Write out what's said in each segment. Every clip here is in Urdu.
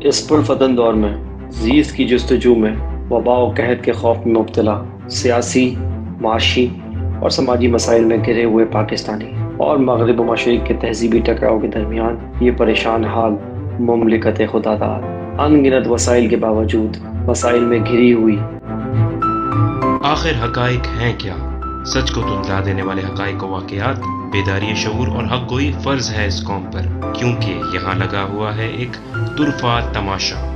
اس پرفتن دور میں زیست کی جستجو میں وبا و قحط کے خوف میں مبتلا سیاسی، معاشی اور سماجی مسائل میں گھرے ہوئے پاکستانی اور مغرب و مشرق کے تہذیبی ٹکراؤ کے درمیان یہ پریشان حال مملکت خدا داد ان گنت وسائل کے باوجود مسائل میں گھری ہوئی۔ آخر حقائق ہیں کیا؟ سچ کو تللا دینے والے حقائق و واقعات، بیداری شعور اور حق گوئی فرض ہے اس قوم پر، کیونکہ یہاں لگا ہوا ہے ایک طرفہ تماشا۔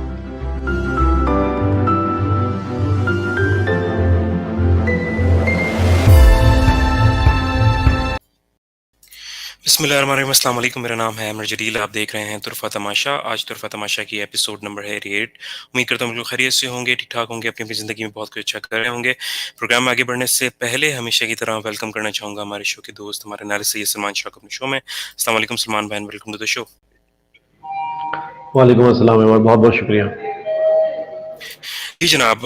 بسم اللہ الرحمن الرحیم، السلام علیکم، میرا نام ہے عامر جلیل، آپ دیکھ رہے ہیں طرفہ تماشا۔ آج طرفہ تماشا کی ایپیسوڈ نمبر ہے 88۔ امید کرتا ہوں بالکل خیریت سے ہوں گے، ٹھیک ٹھاک ہوں گے، اپنی زندگی میں بہت کچھ اچھا کر رہے ہوں گے۔ پروگرام میں آگے بڑھنے سے پہلے ہمیشہ کی طرح ویلکم کرنا چاہوں گا ہمارے شو کے دوست، ہمارے نارے سید سلمان شاہ کو اپنے شو میں۔ السلام علیکم سلمان بہن، ویلکم ٹو دی شو۔ وعلیکم السلام عمر، بہت بہت شکریہ۔ جی جناب،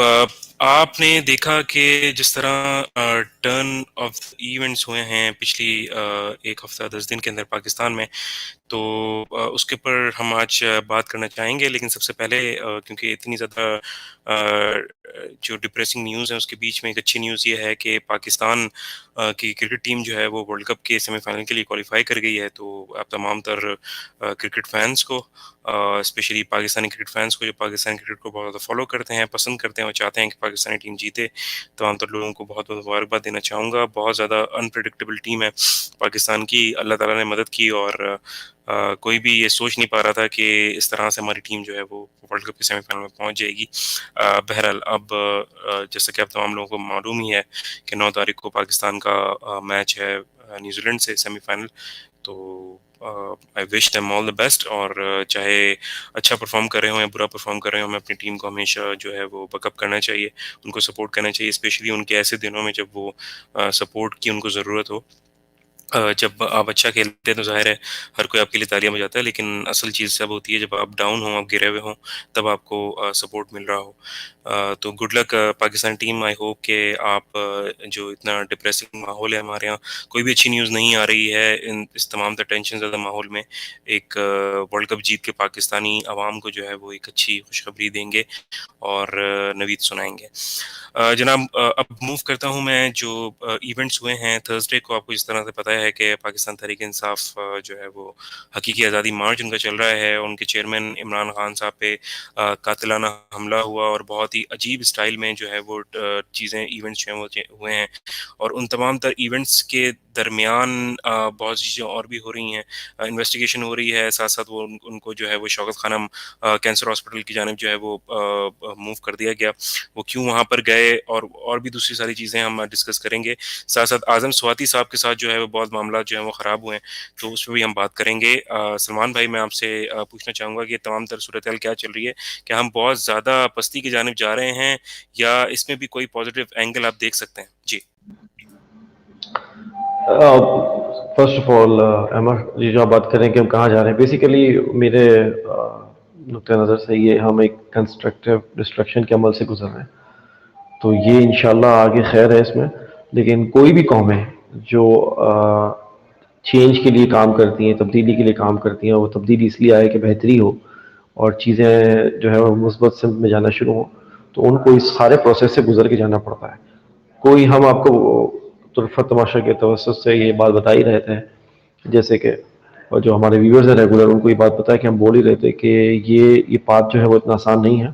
آپ نے دیکھا کہ جس طرح ٹرن آف ایونٹس ہوئے ہیں پچھلی ایک ہفتہ 10 دن کے اندر پاکستان میں، تو اس کے اوپر ہم آج بات کرنا چاہیں گے، لیکن سب سے پہلے کیونکہ اتنی زیادہ جو ڈپریسنگ نیوز ہے اس کے بیچ میں ایک اچھی نیوز یہ ہے کہ پاکستان کی کرکٹ ٹیم جو ہے وہ ورلڈ کپ کے سیمی فائنل کے لیے کوالیفائی کر گئی ہے۔ تو آپ تمام تر کرکٹ فینس کو، اسپیشلی پاکستانی کرکٹ فینس کو جو پاکستانی کرکٹ کو بہت زیادہ فالو کرتے ہیں، پسند کرتے ہیں اور چاہتے ہیں کہ پاکستانی ٹیم جیتے، تمام تر لوگوں کو بہت بہت مبارکباد دینا چاہوں گا۔ بہت زیادہ انپریڈکٹیبل ٹیم ہے پاکستان کی، اللہ تعالیٰ نے مدد کی اور کوئی بھی یہ سوچ نہیں پا رہا تھا کہ اس طرح سے ہماری ٹیم جو ہے وہ ورلڈ کپ کے سیمی فائنل میں پہنچ جائے گی۔ بہرحال اب جیسا کہ اب تمام لوگوں کو معلوم ہی ہے کہ 9 تاریخ کو پاکستان کا میچ ہے نیوزی لینڈ سے سیمی فائنل۔ تو آئی وش دیم آل دا بیسٹ، اور چاہے اچھا پرفارم کر رہے ہوں یا برا پرفارم کر رہے ہوں، ہمیں اپنی ٹیم کو ہمیشہ جو ہے وہ بیک اپ کرنا چاہیے، ان کو سپورٹ کرنا چاہیے، اسپیشلی ان کے ایسے دنوں میں جب وہ سپورٹ کی ان کو ضرورت ہو۔ جب آپ اچھا کھیلتے ہیں تو ظاہر ہے ہر کوئی آپ کے لیے تالیاں بجاتا ہے، لیکن اصل چیز سب ہوتی ہے جب آپ ڈاؤن ہوں، آپ گرے ہوئے ہوں، تب آپ کو سپورٹ مل رہا ہو۔ تو good luck Pakistan team, I hope کہ آپ جو اتنا ڈپریسنگ ماحول ہے ہمارے یہاں، کوئی بھی اچھی نیوز نہیں آ رہی ہے اس تمام تر ٹینشن زیادہ ماحول میں، ایک ورلڈ کپ جیت کے پاکستانی عوام کو جو ہے وہ ایک اچھی خوشخبری دیں گے اور نوید سنائیں گے۔ جناب اب موو کرتا ہوں میں، جو ایونٹس ہوئے ہیں تھرسڈے کو، آپ کو جس طرح سے پتہ ہے کہ پاکستان تحریک انصاف جو ہے وہ حقیقی آزادی مارچ ان کا چل رہا ہے، ان کے چیئرمین عمران خان صاحب پہ قاتلانہ حملہ ہوا اور بہت ہی عجیب اسٹائل میں جو ہے وہ چیزیں ایونٹس جو ہیں وہ ہوئے ہیں، اور ان تمام تر ایونٹس کے درمیان بہت سی چیزیں اور بھی ہو رہی ہیں، انویسٹیگیشن ہو رہی ہے، ساتھ ساتھ وہ ان کو جو ہے وہ شوکت خانم کینسر ہاسپٹل کی جانب جو ہے وہ موو کر دیا گیا، وہ کیوں وہاں پر گئے، اور بھی دوسری ساری چیزیں ہم ڈسکس کریں گے۔ ساتھ ساتھ اعظم سواتی صاحب کے ساتھ جو ہے وہ بہت معاملات جو ہیں وہ خراب ہوئے ہیں، تو اس پہ بھی ہم بات کریں گے۔ سلمان بھائی، میں آپ سے پوچھنا چاہوں گا کہ تمام تر صورتحال کیا چل رہی ہے؟ کیا ہم بہت زیادہ پستی کی جانب جا رہے ہیں، یا اس میں بھی کوئی پازیٹیو اینگل آپ دیکھ سکتے ہیں؟ جی فرسٹ آف آل احمد جی، جو آپ بات کریں کہ ہم کہاں جا رہے ہیں، بیسیکلی میرے نقطۂ نظر سے یہ ہم ایک کنسٹرکٹیو ڈسٹرکشن کے عمل سے گزر رہے ہیں، تو یہ انشاءاللہ آگے خیر ہے اس میں۔ لیکن کوئی بھی قوم ہے جو چینج کے لیے کام کرتی ہیں، تبدیلی کے لیے کام کرتی ہیں، وہ تبدیلی اس لیے آئے کہ بہتری ہو اور چیزیں جو ہے وہ مثبت سمت میں جانا شروع ہوں، تو ان کو اس سارے پروسیس سے گزر کے جانا پڑتا ہے۔ کوئی ہم آپ کو طرفہ تماشا کے توسط سے یہ بات بتا ہی رہے تھے، جیسے کہ اور جو ہمارے ویورز ہیں ریگولر، ان کو یہ بات پتہ ہے کہ ہم بول ہی رہے تھے کہ یہ بات جو ہے وہ اتنا آسان نہیں ہے،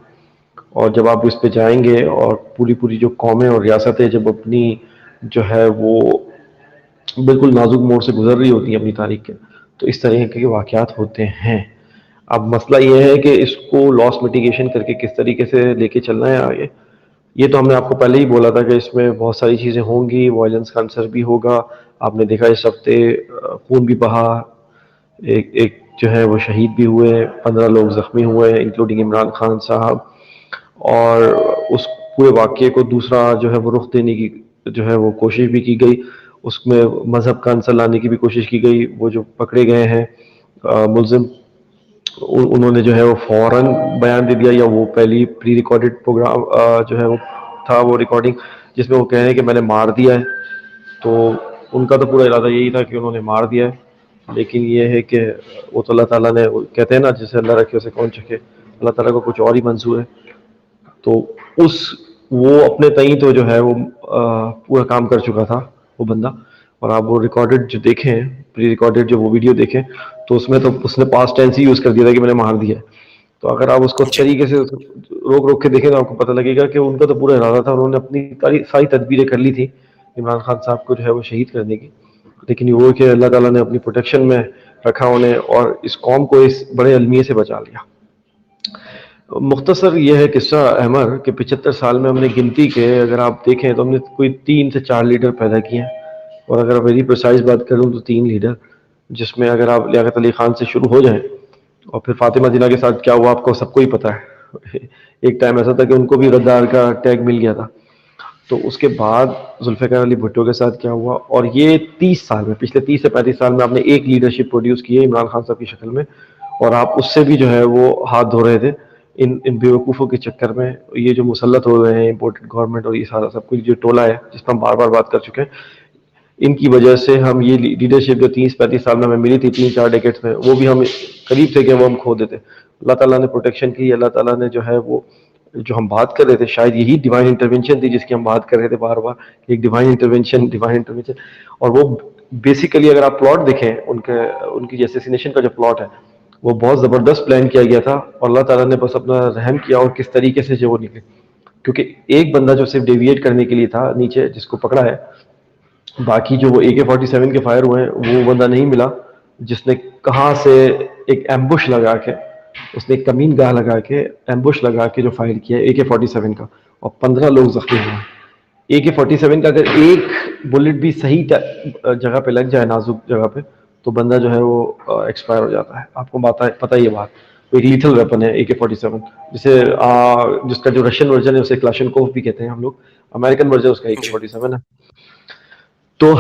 اور جب آپ اس پہ جائیں گے اور پوری جو قومیں اور ریاستیں جب اپنی جو ہے وہ بالکل نازک موڑ سے گزر رہی ہوتی ہیں اپنی تاریخ کے، تو اس طرح کے واقعات ہوتے ہیں۔ اب مسئلہ یہ ہے کہ اس کو لاس میٹیگیشن کر کے کس طریقے سے لے کے چلنا ہے آگے۔ یہ تو ہم نے آپ کو پہلے ہی بولا تھا کہ اس میں بہت ساری چیزیں ہوں گی، وائلنس کا عنصر بھی ہوگا۔ آپ نے دیکھا اس ہفتے خون بھی بہا، ایک جو ہے وہ شہید بھی ہوئے، 15 لوگ زخمی ہوئے انکلوڈنگ عمران خان صاحب، اور اس پورے واقعے کو دوسرا جو ہے وہ رخ دینے کی جو ہے وہ کوشش بھی کی گئی، اس میں مذہب کا عنصر لانے کی بھی کوشش کی گئی۔ وہ جو پکڑے گئے ہیں ملزم، انہوں نے جو ہے وہ فوراً بیان دے دیا، یا وہ پہلی پری ریکارڈڈ پروگرام جو ہے وہ تھا، وہ ریکارڈنگ جس میں وہ کہہ رہے ہیں کہ میں نے مار دیا ہے، تو ان کا تو پورا ارادہ یہی تھا کہ انہوں نے مار دیا ہے، لیکن یہ ہے کہ وہ تو اللہ تعالیٰ نے، کہتے ہیں نا جسے اللہ رکھے اسے کون چکے، اللہ تعالیٰ کو کچھ اور ہی منظور ہے. تو وہ اپنے تئیں تو جو ہے وہ پورا کام کر چکا تھا وہ بندہ. اور آپ وہ ریکارڈڈ جو دیکھیں, پری ریکارڈڈ جو وہ ویڈیو دیکھیں, تو اس میں تو اس نے پاسٹ ٹینس ہی یوز کر دیا تھا کہ میں نے مار دیا. تو اگر آپ اس کو اس جی طریقے سے روک کے دیکھیں تو آپ کو پتہ لگے گا کہ ان کا تو پورا ارادہ تھا, انہوں نے اپنی ساری تدبیریں کر لی تھی عمران خان صاحب کو جو ہے وہ شہید کرنے کی. لیکن وہ کہ اللہ تعالیٰ نے اپنی پروٹیکشن میں رکھا انہیں, اور اس قوم کو اس بڑے المیے سے بچا لیا. مختصر یہ ہے قصہ احمد کہ 75 سال میں ہم نے گنتی کے اگر آپ دیکھیں تو ہم نے کوئی 3 سے 4 لیڈر پیدا کیے ہیں. اور اگر ویری پرسائز بات کروں تو 3 لیڈر, جس میں اگر آپ لیاقت علی خان سے شروع ہو جائیں, اور پھر فاطمہ جناح کے ساتھ کیا ہوا آپ کو سب کو ہی پتہ ہے. ایک ٹائم ایسا تھا کہ ان کو بھی غدار کا ٹیگ مل گیا تھا. تو اس کے بعد ذوالفقار علی بھٹو کے ساتھ کیا ہوا, اور یہ 30 سال میں, پچھلے 30 سے 35 سال میں آپ نے ایک لیڈرشپ پروڈیوس کی ہے عمران خان صاحب کی شکل میں, اور آپ اس سے بھی جو ہے وہ ہاتھ دھو رہے تھے ان بیوقوفوں کے چکر میں. یہ جو مسلط ہو رہے ہیں امپورٹڈ گورنمنٹ اور یہ سارا سب کچھ جو ٹولہ ہے جس پر ہم بار بار بات کر چکے ہیں, ان کی وجہ سے ہم یہ لیڈرشپ جو 30-35 سال میں ہمیں ملی تھی 3-4 ڈیکیڈز میں, وہ بھی ہم قریب تھے کہ وہ ہم کھو دیتے. اللہ تعالیٰ نے پروٹیکشن کی, اللہ تعالیٰ نے جو ہے وہ جو ہم بات کر رہے تھے شاید یہی ڈیوائن انٹرونشن تھی جس کی ہم بات کر رہے تھے بار بار, ایک ڈیوائن انٹرونشن. اور وہ بیسیکلی اگر آپ پلاٹ دیکھیں ان کی اسیسینیشن کا جو پلاٹ ہے وہ بہت زبردست پلان کیا گیا تھا, اور اللہ تعالیٰ نے بس اپنا رحم کیا اور کس طریقے سے جو وہ نکلے. کیونکہ ایک بندہ جو صرف ڈیویٹ کرنے کے لیے تھا نیچے جس کو پکڑا ہے, باقی جو وہ AK-47 کے فائر ہوئے ہیں وہ بندہ نہیں ملا جس نے کہاں سے ایک ایمبوش لگا کے, اس نے ایک کمین گاہ لگا کے ایمبوش لگا کے جو فائر کیا AK-47 کا, اور 15 لوگ زخمی ہوئے. AK-47 کا اگر ایک بلٹ بھی صحیح جگہ پہ لگ جائے, نازک جگہ پہ, تو بندہ جو ہے وہ ایکسپائر ہو جاتا ہے. آپ کو پتہ ہی ہے بات, ایک لیتھل ویپن ہے AK-47, جس کا جو رشین ورژن ہے اسے کلاشنکوف بھی کہتے ہیں ہم لوگ, امریکن ورژن اس کا جی AK-47 ہے. تو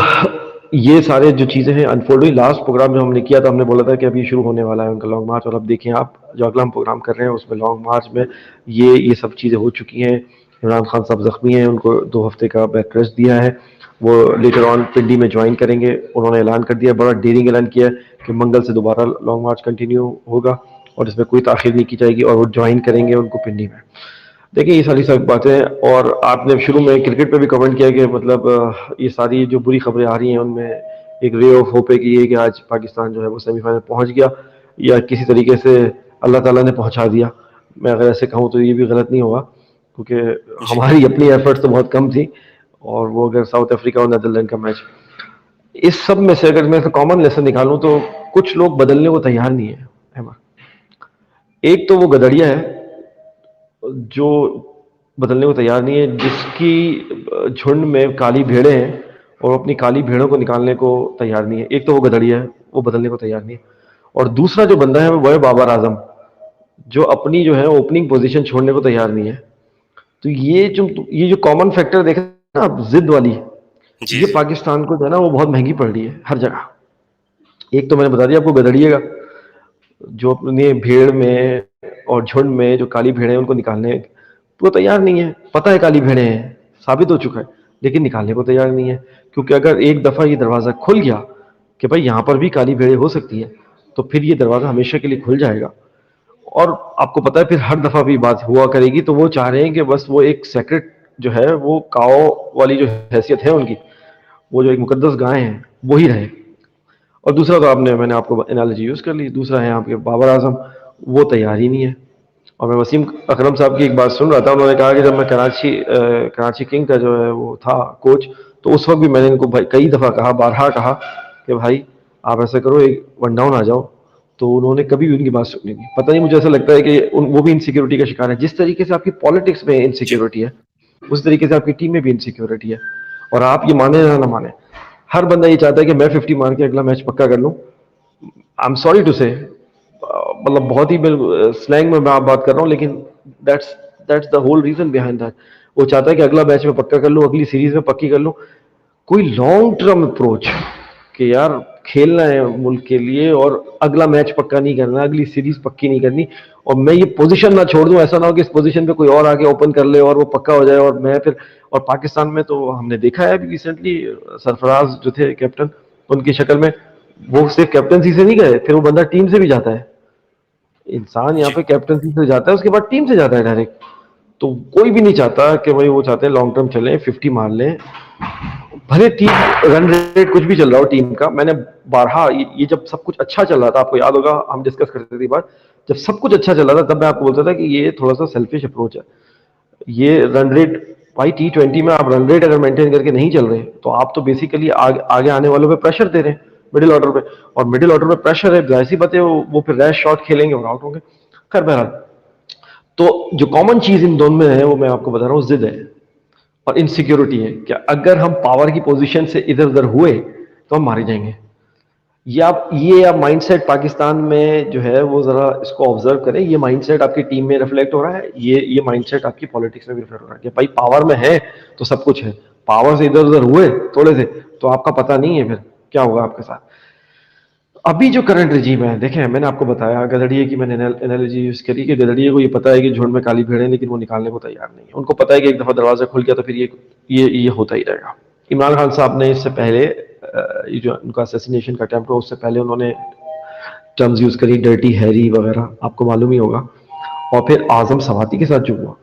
یہ سارے جو چیزیں ہیں انفولڈ ہوئی. لاسٹ پروگرام جو ہم نے کیا تھا ہم نے بولا تھا کہ ابھی شروع ہونے والا ہے ان کا لانگ مارچ, اور اب دیکھیں آپ جو اگلا ہم پروگرام کر رہے ہیں اس میں لانگ مارچ میں یہ سب چیزیں ہو چکی ہیں. عمران خان صاحب زخمی ہیں, ان کو 2 ہفتے کا بیڈ ریسٹ دیا ہے, وہ لیٹر آن پنڈی میں جوائن کریں گے. انہوں نے اعلان کر دیا, بڑا ڈیرنگ اعلان کیا کہ منگل سے دوبارہ لانگ مارچ کنٹینیو ہوگا اور اس میں کوئی تاخیر نہیں کی جائے گی, اور وہ جوائن کریں گے ان کو پنڈی میں. دیکھیں یہ ساری سب باتیں, اور آپ نے شروع میں کرکٹ پہ بھی کمنٹ کیا کہ مطلب یہ ساری جو بری خبریں آ رہی ہیں ان میں ایک رے آف ہوپ ہے کہ یہ کہ آج پاکستان جو ہے وہ سیمی فائنل پہنچ گیا, یا کسی طریقے سے اللہ تعالیٰ نے پہنچا دیا. میں اگر ایسے کہوں تو یہ بھی غلط نہیں ہوگا, کیونکہ جی ہماری اپنی ایفرٹس تو بہت کم تھی, اور وہ اگر ساؤتھ افریقہ اور نیدرلینڈ کا میچ, اس سب میں سے اگر میں کامن لیسن نکالوں تو کچھ لوگ بدلنے کو تیار نہیں ہے. ایک تو وہ گدڑیا ہے جو بدلنے کو تیار نہیں ہے, جس کی جھنڈ میں کالی بھیڑیں ہیں اور اپنی کالی بھیڑوں کو نکالنے کو تیار نہیں ہے. ایک تو وہ گدڑیا ہے, وہ بدلنے کو تیار نہیں ہے. اور دوسرا جو بندہ ہے وہ ہے بابر اعظم, جو اپنی جو ہے اوپننگ پوزیشن چھوڑنے کو تیار نہیں ہے. تو یہ جو کامن فیکٹر دیکھا نا آپ, ضد والی, جی یہ جی پاکستان کو جو ہے نا وہ بہت مہنگی پڑ رہی ہے ہر جگہ. ایک تو میں نے بتا دیا آپ کو گدڑیے گا, جو اپنی بھیڑ میں اور جھنڈ میں جو کالی بھیڑیں ہیں ان کو نکالنے وہ تیار نہیں ہے. پتہ ہے کالی بھیڑیں ہیں, ثابت ہو چکا ہے, لیکن نکالنے کو تیار نہیں ہے. کیونکہ اگر ایک دفعہ یہ دروازہ کھل گیا کہ بھائی یہاں پر بھی کالی بھیڑیں ہو سکتی ہیں, تو پھر یہ دروازہ ہمیشہ کے لیے کھل جائے گا. اور آپ کو پتا ہے پھر ہر دفعہ بھی بات ہوا کرے گی, تو وہ چاہ رہے ہیں کہ بس وہ ایک سیکرٹ جو ہے وہ کاؤ والی جو حیثیت ہے ان کی, وہ جو ایک مقدس گائے ہیں وہی رہے. اور دوسرا تو میں نے آپ کو انالوجی یوز کر لی, دوسرا ہے آپ کے بابر اعظم, وہ تیار ہی نہیں ہے. اور میں وسیم اکرم صاحب کی ایک بات سن رہا تھا, انہوں نے کہا کہ جب میں کراچی کنگ کا جو ہے وہ تھا کوچ, تو اس وقت بھی میں نے ان کو کئی دفعہ کہا, بارہا کہا کہ بھائی آپ ایسا کرو ایک ون ڈاؤن آ جاؤ. تو انہوں نے کبھی بھی ان کی بات سنی نہیں. پتہ نہیں, مجھے ایسا لگتا ہے کہ وہ بھی انسیکیورٹی کا شکار ہے. جس طریقے سے آپ کی پالیٹکس میں جی انسیکیورٹی ہے اس طریقے سے آپ کی ٹیم میں بھی انسیکیورٹی ہے. اور آپ یہ مانیں یا نہ مانیں, ہر بندہ یہ چاہتا ہے کہ میں 50 مار کے اگلا میچ پکا کر لوں. آئی ایم سوری ٹو سے, مطلب بہت ہی سلینگ میں آپ بات کر رہا ہوں, لیکن that's the whole reason behind that. وہ چاہتا ہے کہ اگلا میچ میں پکا کر لوں, اگلی سیریز میں پکی کر لوں. کوئی لانگ ٹرم اپروچ کہ یار کھیلنا ہے ملک کے لیے اور اگلا میچ پکا نہیں کرنا, اگلی سیریز پکی نہیں کرنی, اور میں یہ پوزیشن نہ چھوڑ دوں, ایسا نہ ہو کہ اس پوزیشن پہ کوئی اور آگے اوپن کر لے اور وہ پکا ہو جائے, اور میں پھر. اور پاکستان میں تو ہم نے دیکھا ہے ابھی ریسنٹلی سرفراز جو تھے کیپٹن, ان کی شکل میں وہ صرف کیپٹنسی سے نہیں گئے, پھر وہ بندہ ٹیم سے بھی جاتا ہے. انسان یہاں جی پہ کیپٹنسی سے جاتا ہے, اس کے بعد ٹیم سے جاتا ہے ڈائریکٹ. تو کوئی بھی نہیں چاہتا کہ بھائی وہ چاہتے ہیں لانگ ٹرم چلیں 50 مار لیں, بھلے ٹیم رن ریٹ کچھ بھی چل رہا ہو ٹیم کا. میں نے بارہا یہ جب سب کچھ اچھا چل رہا تھا, آپ کو یاد ہوگا ہم ڈسکس کرتے تھے بات, جب سب کچھ اچھا چل رہا تھا تب میں آپ کو بولتا تھا کہ یہ تھوڑا سا سیلفش اپروچ ہے. یہ رن ریٹ بھائی T20 میں آپ رن ریٹ اگر مینٹین کر کے نہیں چل رہے تو آپ تو بیسیکلی آگے آنے والوں پہ پریشر دے رہے ہیں مڈل آرڈر پہ, اور مڈل آرڈر پہ پریشر ہے, ظاہر سی بات ہے وہ پھر ریش شاٹ کھیلیں گے اور آؤٹ ہوں گے. خیر بہرحال, تو جو کامن چیز ان دونوں میں ہے وہ میں آپ کو بتا رہا ہوں, ضد ہے اور انسیکیورٹی ہے کہ اگر ہم پاور کی پوزیشن سے ادھر ادھر ہوئے تو ہم مارے جائیں گے. یہ مائنڈ سیٹ پاکستان میں جو ہے وہ ذرا اس کو آبزرو کریں. یہ مائنڈ سیٹ آپ کی ٹیم میں ریفلیکٹ ہو رہا ہے, یہ مائنڈ سیٹ آپ کی پالیٹکس میں بھی ریفلیکٹ ہو رہا ہے کہ بھائی پاور میں ہے تو سب کچھ ہے, پاور سے ادھر ادھر ہوئے تھوڑے سے تو آپ کا پتہ نہیں ہے پھر کیا ہوگا آپ کے ساتھ. ابھی جو کرنٹ رجیم ہے, دیکھیں میں نے آپ کو بتایا گدڑیے کی, میں نے انالوجی یوز کری کہ گدڑیے کو یہ پتا ہے کہ جھوڑ میں کالی بھیڑ ہے لیکن وہ نکالنے کو تیار نہیں ہے. ان کو پتا ہے کہ ایک دفعہ دروازہ کھل گیا تو پھر یہ ہوتا ہی رہے گا. عمران خان صاحب نے اس سے پہلے یہ جو ان کا اسیسینیشن کا اٹیمپٹ ہو, اس سے پہلے انہوں نے ٹرمز یوز کری ڈرٹی ہیری وغیرہ, آپ کو معلوم ہی ہوگا. اور پھر اعظم سواتی کے ساتھ جو ہوا,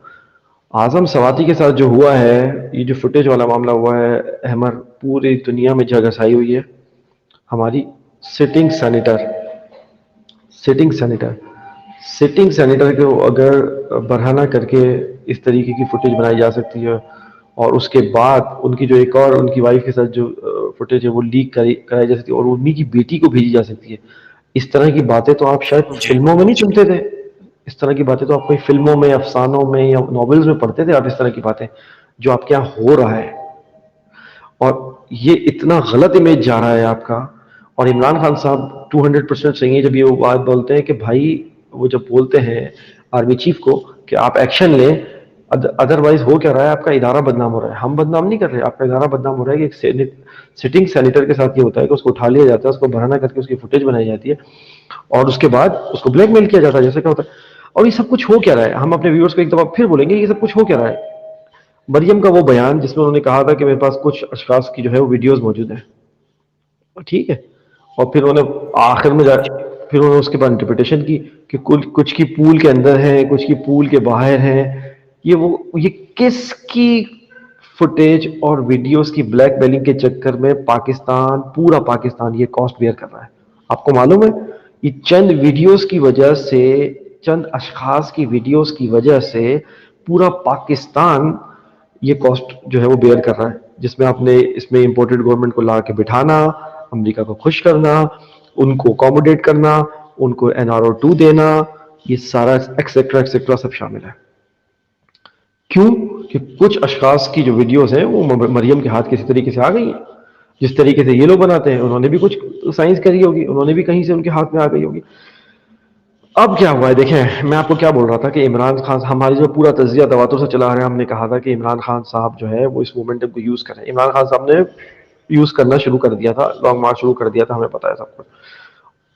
اعظم سواتی کے ساتھ جو ہوا ہے, یہ جو فوٹیج والا معاملہ ہوا ہے احمد, پوری دنیا میں جگہسائی ہوئی ہے. ہماری سٹنگ سینیٹر کو اگر برہنہ کر کے اس طریقے کی فوٹیج بنائی جا سکتی ہے, اور اس کے بعد ان کی جو ایک اور ان کی وائف کے ساتھ جو فوٹیج ہے وہ لیک کرائی جا سکتی ہے, اور انہیں کی بیٹی کو بھیجی جا سکتی ہے. اس طرح کی باتیں تو آپ شاید جی فلموں میں نہیں سنتے تھے, اس طرح کی باتیں تو آپ کوئی فلموں میں, افسانوں میں یا ناولز میں پڑھتے تھے آپ, اس طرح کی باتیں جو آپ کے یہاں ہو رہا ہے. اور یہ اتنا غلط امیج جا رہا ہے آپ کا. اور عمران خان صاحب 200% صحیح ہے جب یہ وہ بات بولتے ہیں کہ بھائی, وہ جب بولتے ہیں آرمی چیف کو کہ آپ ایکشن لیں, ادروائز ہو کیا رہا ہے, آپ کا ادارہ بدنام ہو رہا ہے. ہم بدنام نہیں کر رہے, آپ کا ادارہ بدنام ہو رہا ہے کہ ایک سٹنگ سینیٹر کے ساتھ یہ ہوتا ہے کہ اس کو اٹھا لیا جاتا ہے, اس کو برہنہ کر کے اس کی فوٹیج بنائی جاتی ہے, اور اس کے بعد اس کو بلیک میل کیا جاتا ہے جیسے کیا ہوتا ہے. اور یہ سب کچھ ہو کیا رہا ہے, ہم اپنے ویورز کو ایک دفعہ پھر بولیں گے یہ سب کچھ ہو کیا رہا ہے. مریم کا وہ بیان جس میں انہوں نے کہا تھا کہ میرے پاس کچھ اشخاص کی جو ہے وہ ویڈیوز موجود ہیں, ٹھیک ہے, اور پھر انہوں نے آخر میں پھر انہوں نے اس کے بعد انٹرپریٹیشن کی کہ کچھ کی پول کے اندر ہے, کچھ کی پول کے باہر ہیں. یہ کس کی فوٹیج اور ویڈیوز کی بلیک میلنگ کے چکر میں پاکستان, پورا پاکستان یہ کاسٹ بیئر کر رہا ہے. آپ کو معلوم ہے یہ چند ویڈیوز کی وجہ سے, چند اشخاص کی ویڈیوز کی وجہ سے پورا پاکستان یہ کاسٹ جو ہے وہ بیئر کر رہا ہے, جس میں آپ نے اس میں امپورٹڈ گورنمنٹ کو لا کے بٹھانا, امریکہ کو خوش کرنا, ان کو اکوموڈیٹ کرنا, ان کو NRO2 دینا, یہ سارا ایکسیکٹرا ایکسیکٹرا سب شامل ہے. کیوں کہ کچھ اشخاص کی جو ویڈیوز ہیں وہ مریم کے ہاتھ کسی طریقے سے آ گئی ہیں, جس طریقے سے یہ لوگ بناتے ہیں انہوں نے بھی کچھ سائنس کری ہوگی, انہوں نے بھی کہیں سے ان کے ہاتھ میں آ گئی ہوگی. اب کیا ہوا ہے دیکھیں, میں آپ کو کیا بول رہا تھا کہ عمران خان, ہماری جو پورا تجزیہ تواتر سے چلا رہا ہے, ہم نے کہا تھا کہ عمران خان صاحب جو ہے وہ اس مومنٹم کو یوز کریں. عمران خان صاحب نے یوز کرنا شروع کر دیا تھا, لانگ مارچ شروع کر دیا تھا, ہمیں پتا ہے سب کچھ.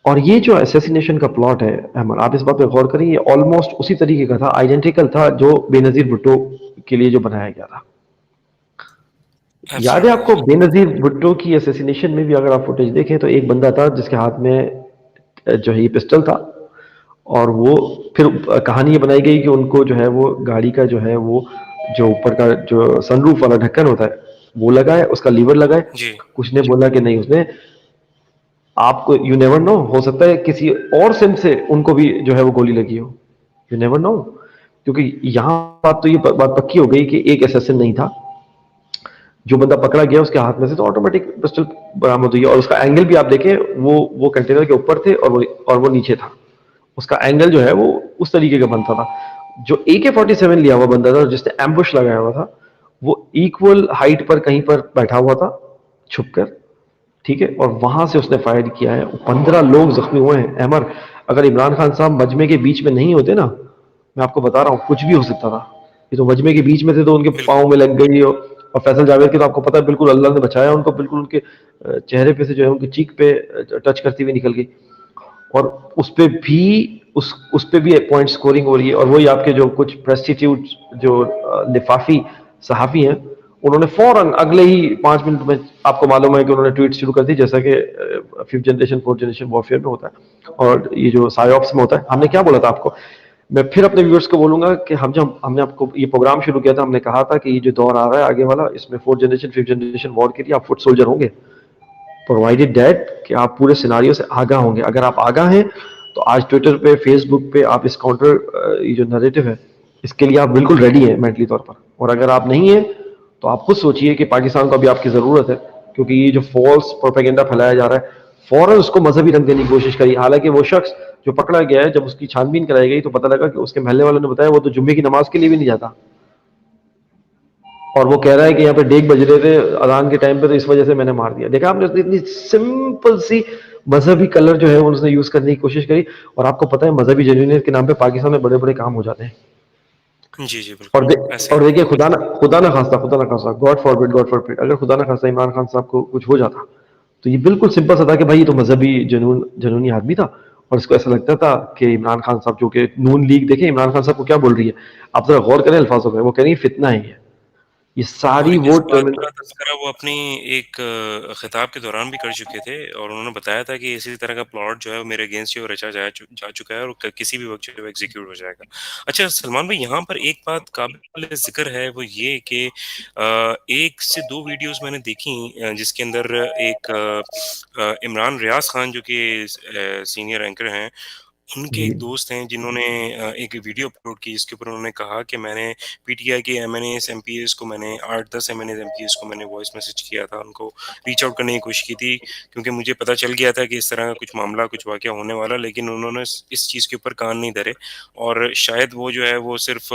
اور یہ جو اسیسینیشن کا پلاٹ ہے احمد, آپ اس بات پہ غور کریں, یہ آلموسٹ اسی طریقے کا تھا, آئیڈینٹیکل تھا جو بے نظیر بھٹو کے لیے جو بنایا گیا تھا. یاد ہے آپ کو بے نظیر بھٹو کی اسیسینیشن میں بھی اگر آپ فوٹیج دیکھیں تو ایک بندہ تھا جس کے ہاتھ میں جو ہے یہ پسٹل تھا, اور وہ پھر کہانی یہ بنائی گئی کہ ان کو جو ہے وہ گاڑی کا جو ہے وہ جو اوپر کا جو سن روف والا ڈھکن ہوتا ہے وہ لگائے, اس کا لیور لگائے. جی کچھ نے بولا کہ نہیں, اس نے, آپ کو یو نیور نو, ہو سکتا ہے کسی اور سم سے ان کو بھی جو ہے وہ گولی لگی ہو, یو نیور نو. کیونکہ یہاں بات تو یہ بات پکی ہو گئی کہ ایک اسیسن نہیں تھا, جو بندہ پکڑا گیا اس کے ہاتھ میں سے تو آٹومیٹک پسٹل برآمد ہوئی, اور اس کا اینگل بھی آپ دیکھیں وہ کنٹینر کے اوپر تھے اور وہ نیچے تھا. اس کا اینگل جو ہے وہ اس طریقے کا بنتا تھا. جو AK-47 لیا ہوا بندہ تھا جس نے ایمبوش لگایا ہوا تھا, وہ ایکول ہائٹ پر کہیں پر بیٹھا ہوا تھا چھپ کر, ٹھیک ہے, اور وہاں سے اس نے فائر کیا ہے. 15 لوگ زخمی ہوئے ہیں. احمد, اگر عمران خان صاحب مجمع کے بیچ میں نہیں ہوتے نا, میں آپ کو بتا رہا ہوں کچھ بھی ہو سکتا تھا. یہ تو مجمع کے بیچ میں تھے تو ان کے بالکل پاؤں میں لگ گئی, اور فیصل جاوید کے تو آپ کو پتا ہے بالکل اللہ نے بچایا ان کو, بالکل ان کے چہرے پہ سے جو ہے ان کی چیک پہ ٹچ کرتی ہوئی نکل گئی, اور اس پہ بھی پوائنٹ سکورنگ ہو رہی ہے. اور وہی آپ کے جو کچھ پریسٹیٹیوٹ جو لفافی صحافی ہیں انہوں نے فوراً اگلے ہی 5 منٹ میں، آپ کو معلوم ہے کہ انہوں نے ٹویٹ شروع کر دی، جیسا کہ 5th generation 4th generation warfare میں ہوتا ہے اور یہ جو سائیوپس میں ہوتا ہے. ہم نے کیا بولا تھا آپ کو؟ میں پھر اپنے ویورز کو بولوں گا کہ ہم نے آپ کو یہ پروگرام شروع کیا تھا، ہم نے کہا تھا کہ یہ جو دور آ رہا ہے آگے والا، اس میں 4th جنریشن 5th جنریشن وار کے لیے آپ فٹ سولجر ہوں گے، پرووائڈیڈ دیٹ کہ آپ پورے سیناریو سے آگاہ ہوں گے. اگر آپ آگاہ ہیں تو آج ٹویٹر پہ، فیس بک پہ آپ اس کاؤنٹر یہ جو نریٹو ہے اس کے لیے آپ بالکل ریڈی ہیں مینٹلی طور پر. اور اگر آپ نہیں ہیں تو آپ خود سوچئے کہ پاکستان کو ابھی آپ کی ضرورت ہے، کیونکہ یہ جو فالس پروپیگنڈا پھیلایا جا رہا ہے، فوراً اس کو مذہبی رنگ دینے کی کوشش کری. حالانکہ وہ شخص جو پکڑا گیا ہے، جب اس کی چھان بین کرائی گئی تو پتہ لگا کہ اس کے محلے والوں نے بتایا وہ تو جمعے کی نماز کے لیے بھی نہیں جاتا، اور وہ کہہ رہا ہے کہ یہاں پہ ڈیگ بج رہے تھے اذان کے ٹائم پہ تو اس وجہ سے میں نے مار دیا. دیکھا آپ نے اتنی سمپل سی مذہبی کلر جو ہے اس نے یوز کرنے کی کوشش کری. اور آپ کو پتہ ہے مذہبی جنوینیت کے نام پہ پاکستان میں بڑے بڑے کام ہو جاتے ہیں. جی جی اور بالکل ایسے اور ہی. دیکھیے، خدا نہ خواستہ گاڈ فاربڈ اگر خدا نہ خواستہ عمران خان صاحب کو کچھ ہو جاتا تو یہ بالکل سمپل سا تھا کہ بھائی یہ تو مذہبی جنونی آدمی تھا، اور اس کو ایسا لگتا تھا کہ عمران خان صاحب، جو کہ نون لیگ، دیکھیں عمران خان صاحب کو کیا بول رہی ہے، آپ ذرا غور کریں الفاظوں میں، وہ کہہ رہی ہے فتنہ ہے یہ اور ساری اس وہ بات کا تذکرہ وہ اپنی ایک خطاب کے دوران بھی کر چکے تھے، اور انہوں نے بتایا تھا کہ اسی طرح کا پلاٹ جو ہے وہ میرے اگینسٹ جو رچا جا چکا ہے اور کسی بھی وقت جو ہے ایگزیکیوٹ ہو جائے گا. اچھا سلمان بھائی، یہاں پر ایک بات قابل ذکر ہے، وہ یہ کہ 1 سے 2 ویڈیوز میں نے دیکھی جس کے اندر ایک عمران ریاض خان جو کہ سینئر اینکر ہیں، ان کے جی ایک دوست ہیں جنہوں نے ایک ویڈیو اپلوڈ کی، اس کے اوپر انہوں نے کہا کہ میں نے پی ٹی آئی کے ایم پی ایز کو، میں نے 8-10 ایم پی ایز کو میں نے وائس میسج کیا تھا، ان کو ریچ آؤٹ کرنے کی کوشش کی تھی، کیونکہ مجھے پتہ چل گیا تھا کہ اس طرح کا کچھ معاملہ، کچھ واقعہ ہونے والا، لیکن انہوں نے اس چیز کے اوپر کان نہیں دھرے، اور شاید وہ جو ہے وہ صرف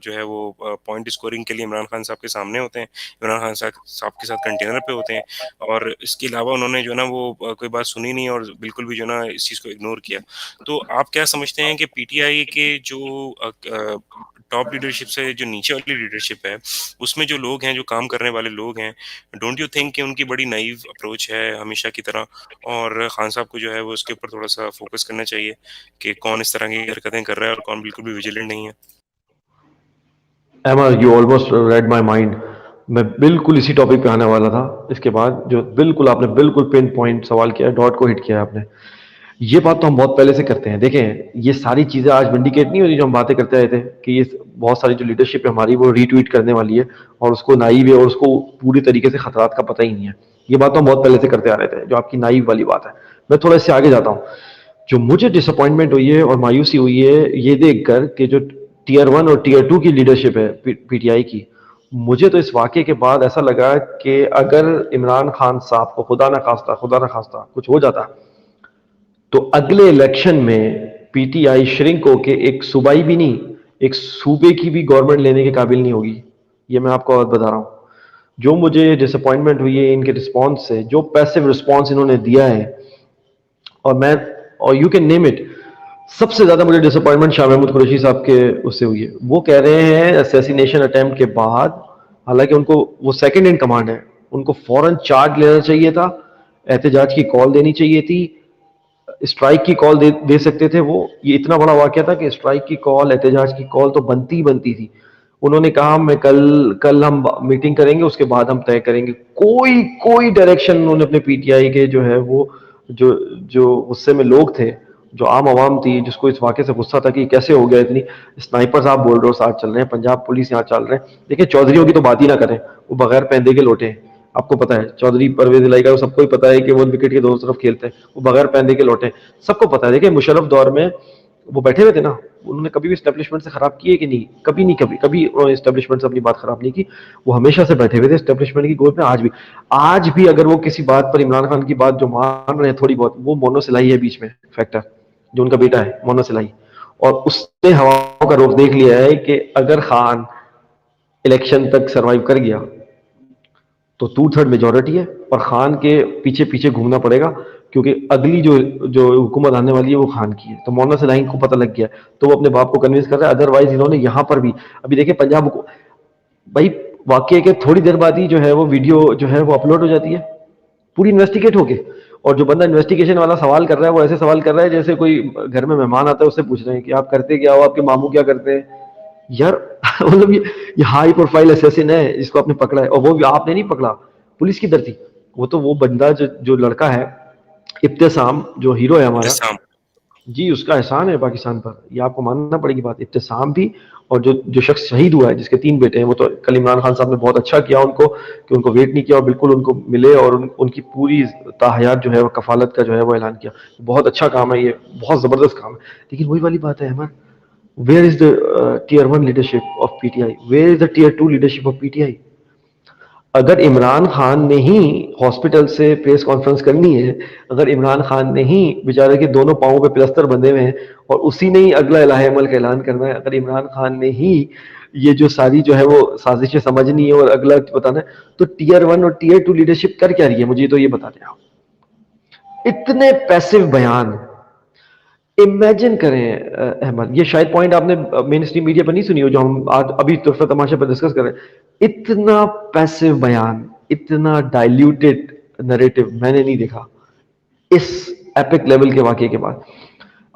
جو ہے وہ پوائنٹ اسکورنگ کے لیے عمران خان صاحب کے سامنے ہوتے ہیں، عمران خان صاحب کے ساتھ کنٹینر پہ ہوتے ہیں، اور اس کے علاوہ انہوں نے جو ہے نا وہ کوئی بات سنی نہیں اور بالکل بھی جو ہے نا اس چیز کو اگنور کیا. تو آپ کیا سمجھتے ہیں کہ پی ٹی آئی کے جو ٹاپ لیڈرشپ سے جو نیچے والی لیڈرشپ ہے، اس میں جو لوگ ہیں، جو کام کرنے والے لوگ ہیں، ڈونٹ یو تھنک کہ ان کی بڑی نائیو اپروچ ہے ہمیشہ کی طرح، اور خان صاحب کو جو ہے وہ اس کے اوپر تھوڑا سا فوکس کرنا چاہیے کہ کون اس طرح کی حرکتیں کر رہا ہے اور کون بالکل بھی ویجیلنٹ نہیں ہے؟ Emma, you almost read my mind. میں بالکل اسی ٹاپک پہ آنے والا تھا اس کے بعد، جو بالکل آپ نے بالکل پن پوائنٹ سوال کیا ہے، ڈاٹ کو ہٹ کیا ہے آپ نے. یہ بات تو ہم بہت پہلے سے کرتے ہیں. دیکھیں یہ ساری چیزیں آج ونڈیکیٹ نہیں ہو رہی جو ہم باتیں کرتے رہے تھے کہ یہ بہت ساری جو لیڈرشپ ہے ہماری وہ ری ٹویٹ کرنے والی ہے اور اس کو نائیو ہے اور اس کو پوری طریقے سے خطرات کا پتہ ہی نہیں ہے. یہ بات تو ہم بہت پہلے سے کرتے آ رہے تھے، جو آپ کی نائیو والی بات ہے. میں تھوڑا اس سے آگے جاتا ہوں. جو مجھے ڈس اپوائنٹمنٹ ہوئی ہے اور مایوسی ہوئی ہے یہ دیکھ کر کہ جو ٹیئر 1 اور ٹیئر 2 کی لیڈرشپ ہے پی ٹی آئی کی، مجھے تو اس واقعے کے بعد ایسا لگا کہ اگر عمران خان صاحب کو خدا نہ خواستہ کچھ ہو جاتا تو اگلے الیکشن میں پی ٹی آئی شرنک ہو کے ایک صوبائی بھی نہیں، ایک صوبے کی بھی گورنمنٹ لینے کے قابل نہیں ہوگی. یہ میں آپ کو اور بتا رہا ہوں. جو مجھے ڈس اپوائنٹمنٹ ہوئی ہے ان کے رسپانس سے، جو پیسو رسپانس انہوں نے دیا ہے، اور یو کین نیم اٹ. سب سے زیادہ مجھے ڈس اپوائنٹمنٹ شاہ محمود قریشی صاحب کے اس سے ہوئی ہے. وہ کہہ رہے ہیں اسیسینیشن اٹیمپٹ کے بعد، حالانکہ ان کو وہ سیکنڈ ان کمانڈ ہے، ان کو فوراً چارج لینا چاہیے تھا، احتجاج کی کال دینی چاہیے تھی، اسٹرائک کی کال دے سکتے تھے. وہ یہ اتنا بڑا واقعہ تھا کہ اسٹرائک کی کال، احتجاج کی کال تو بنتی تھی. انہوں نے کہا میں کل ہم میٹنگ کریں گے، اس کے بعد ہم طے کریں گے. کوئی ڈائریکشن انہوں نے اپنے پی ٹی آئی کے جو ہے وہ جو غصے میں لوگ تھے، جو عام عوام تھی، جس کو اس واقعے سے غصہ تھا کہ یہ کیسے ہو گیا، اتنی اسنائپر صاحب بول رہے ہو ساتھ چل رہے ہیں، پنجاب پولیس یہاں چل رہے ہیں. دیکھیں چودھریوں کی تو بات ہی نہ کریں، وہ بغیر پہندے کے لوٹے ہیں. آپ کو پتا ہے چودھری پرویز الہی کا سب کو ہی پتا ہے کہ وہ وکٹ کے دونوں طرف کھیلتے ہیں، وہ بغیر پہندے کے لوٹے ہیں، سب کو پتا ہے. دیکھیں مشرف دور میں وہ بیٹھے ہوئے تھے نا، انہوں نے کبھی بھی اسٹیبلشمنٹ سے خراب کی ہے کہ نہیں؟ کبھی نہیں، کبھی انہوں نے اسٹیبلشمنٹ سے اپنی بات خراب نہیں کی. وہ ہمیشہ سے بیٹھے ہوئے تھے اسٹیبلشمنٹ کی گود میں. آج بھی اگر وہ کسی بات پر عمران خان کی بات جو مان رہے ہیں تھوڑی بہت، وہ مونو سلائی ہے بیچ میں فیکٹر، جو ان کا بیٹا ہے مونو سلائی، اور اس نے ہواؤں کا رخ دیکھ لیا ہے کہ اگر خان الیکشن تک سروائیو کر گیا تو 2/3 میجورٹی ہے، اور خان کے پیچھے گھومنا پڑے گا، کیونکہ اگلی جو حکومت آنے والی ہے وہ خان کی ہے. تو مونا سلائن کو پتہ لگ گیا تو وہ اپنے باپ کو کنوینس کر رہا ہے. ادروائز انہوں نے یہاں پر بھی ابھی دیکھیں پنجاب کو بھائی واقعے کے تھوڑی دیر بعد ہی جو ہے وہ ویڈیو جو ہے وہ اپلوڈ ہو جاتی ہے پوری انویسٹیگیٹ ہو کے. اور جو بندہ انویسٹیگیشن والا سوال کر رہا ہے وہ ایسے سوال کر رہا ہے جیسے کوئی گھر میں مہمان آتا ہے اس سے پوچھ رہے ہیں کہ آپ کرتے کیا ہو، آپ کے ماموں کیا کرتے ہیں. یار مطلب یہ ہائی پروفائل اسیسن ہے جس کو آپ نے پکڑا ہے, اور وہ بھی آپ نے نہیں پکڑا, پولیس کی در تھی. وہ تو وہ بندہ جو لڑکا ہے ابتسام, جو ہیرو ہے ہمارا, ابتسام. جی اس کا احسان ہے پاکستان پر, یہ آپ کو ماننا پڑے گی بات. ابتسام بھی, اور جو شخص شہید ہوا ہے جس کے 3 بیٹے ہیں, وہ تو کل عمران خان صاحب نے بہت اچھا کیا ان کو کہ ان کو ویٹ نہیں کیا اور بالکل ان کو ملے, اور ان کی پوری تاحیات جو ہے وہ کفالت کا جو ہے وہ اعلان کیا. بہت اچھا کام ہے یہ, بہت زبردست کام ہے. لیکن وہی والی بات ہے Ahmed, where is the tier 1 leadership of P T I, where is the tier 2 leadership of P T I. اگر عمران خان نے ہی ہاسپٹل سے پریس کانفرنس کرنی ہے, اگر عمران خان نے ہی بیچارے کے دونوں پاؤں پہ پلستر بندھے ہوئے ہیں اور اسی نے ہی اگلا الہ عمل کا اعلان کرنا ہے, اگر عمران خان نے ہی یہ جو ساری جو ہے وہ سازشیں سمجھنی ہے اور اگلا بتانا ہے, تو ٹیئر 1 اور ٹیئر 2 لیڈرشپ کر کیا رہی ہے, مجھے تو یہ بتا دیں آپ. اتنے پیسو بیان, امیجن کریں احمد, یہ شاید پوائنٹ آپ نے مین اسٹریم میڈیا پر نہیں سنی ہو جو ہم آج ابھی طرفہ تماشا پر ڈسکس کر رہے ہیں. اتنا پیسو بیان, اتنا ڈائلیوٹیڈ نریٹو میں نے نہیں دیکھا اس ایپک لیول کے واقعے کے بعد.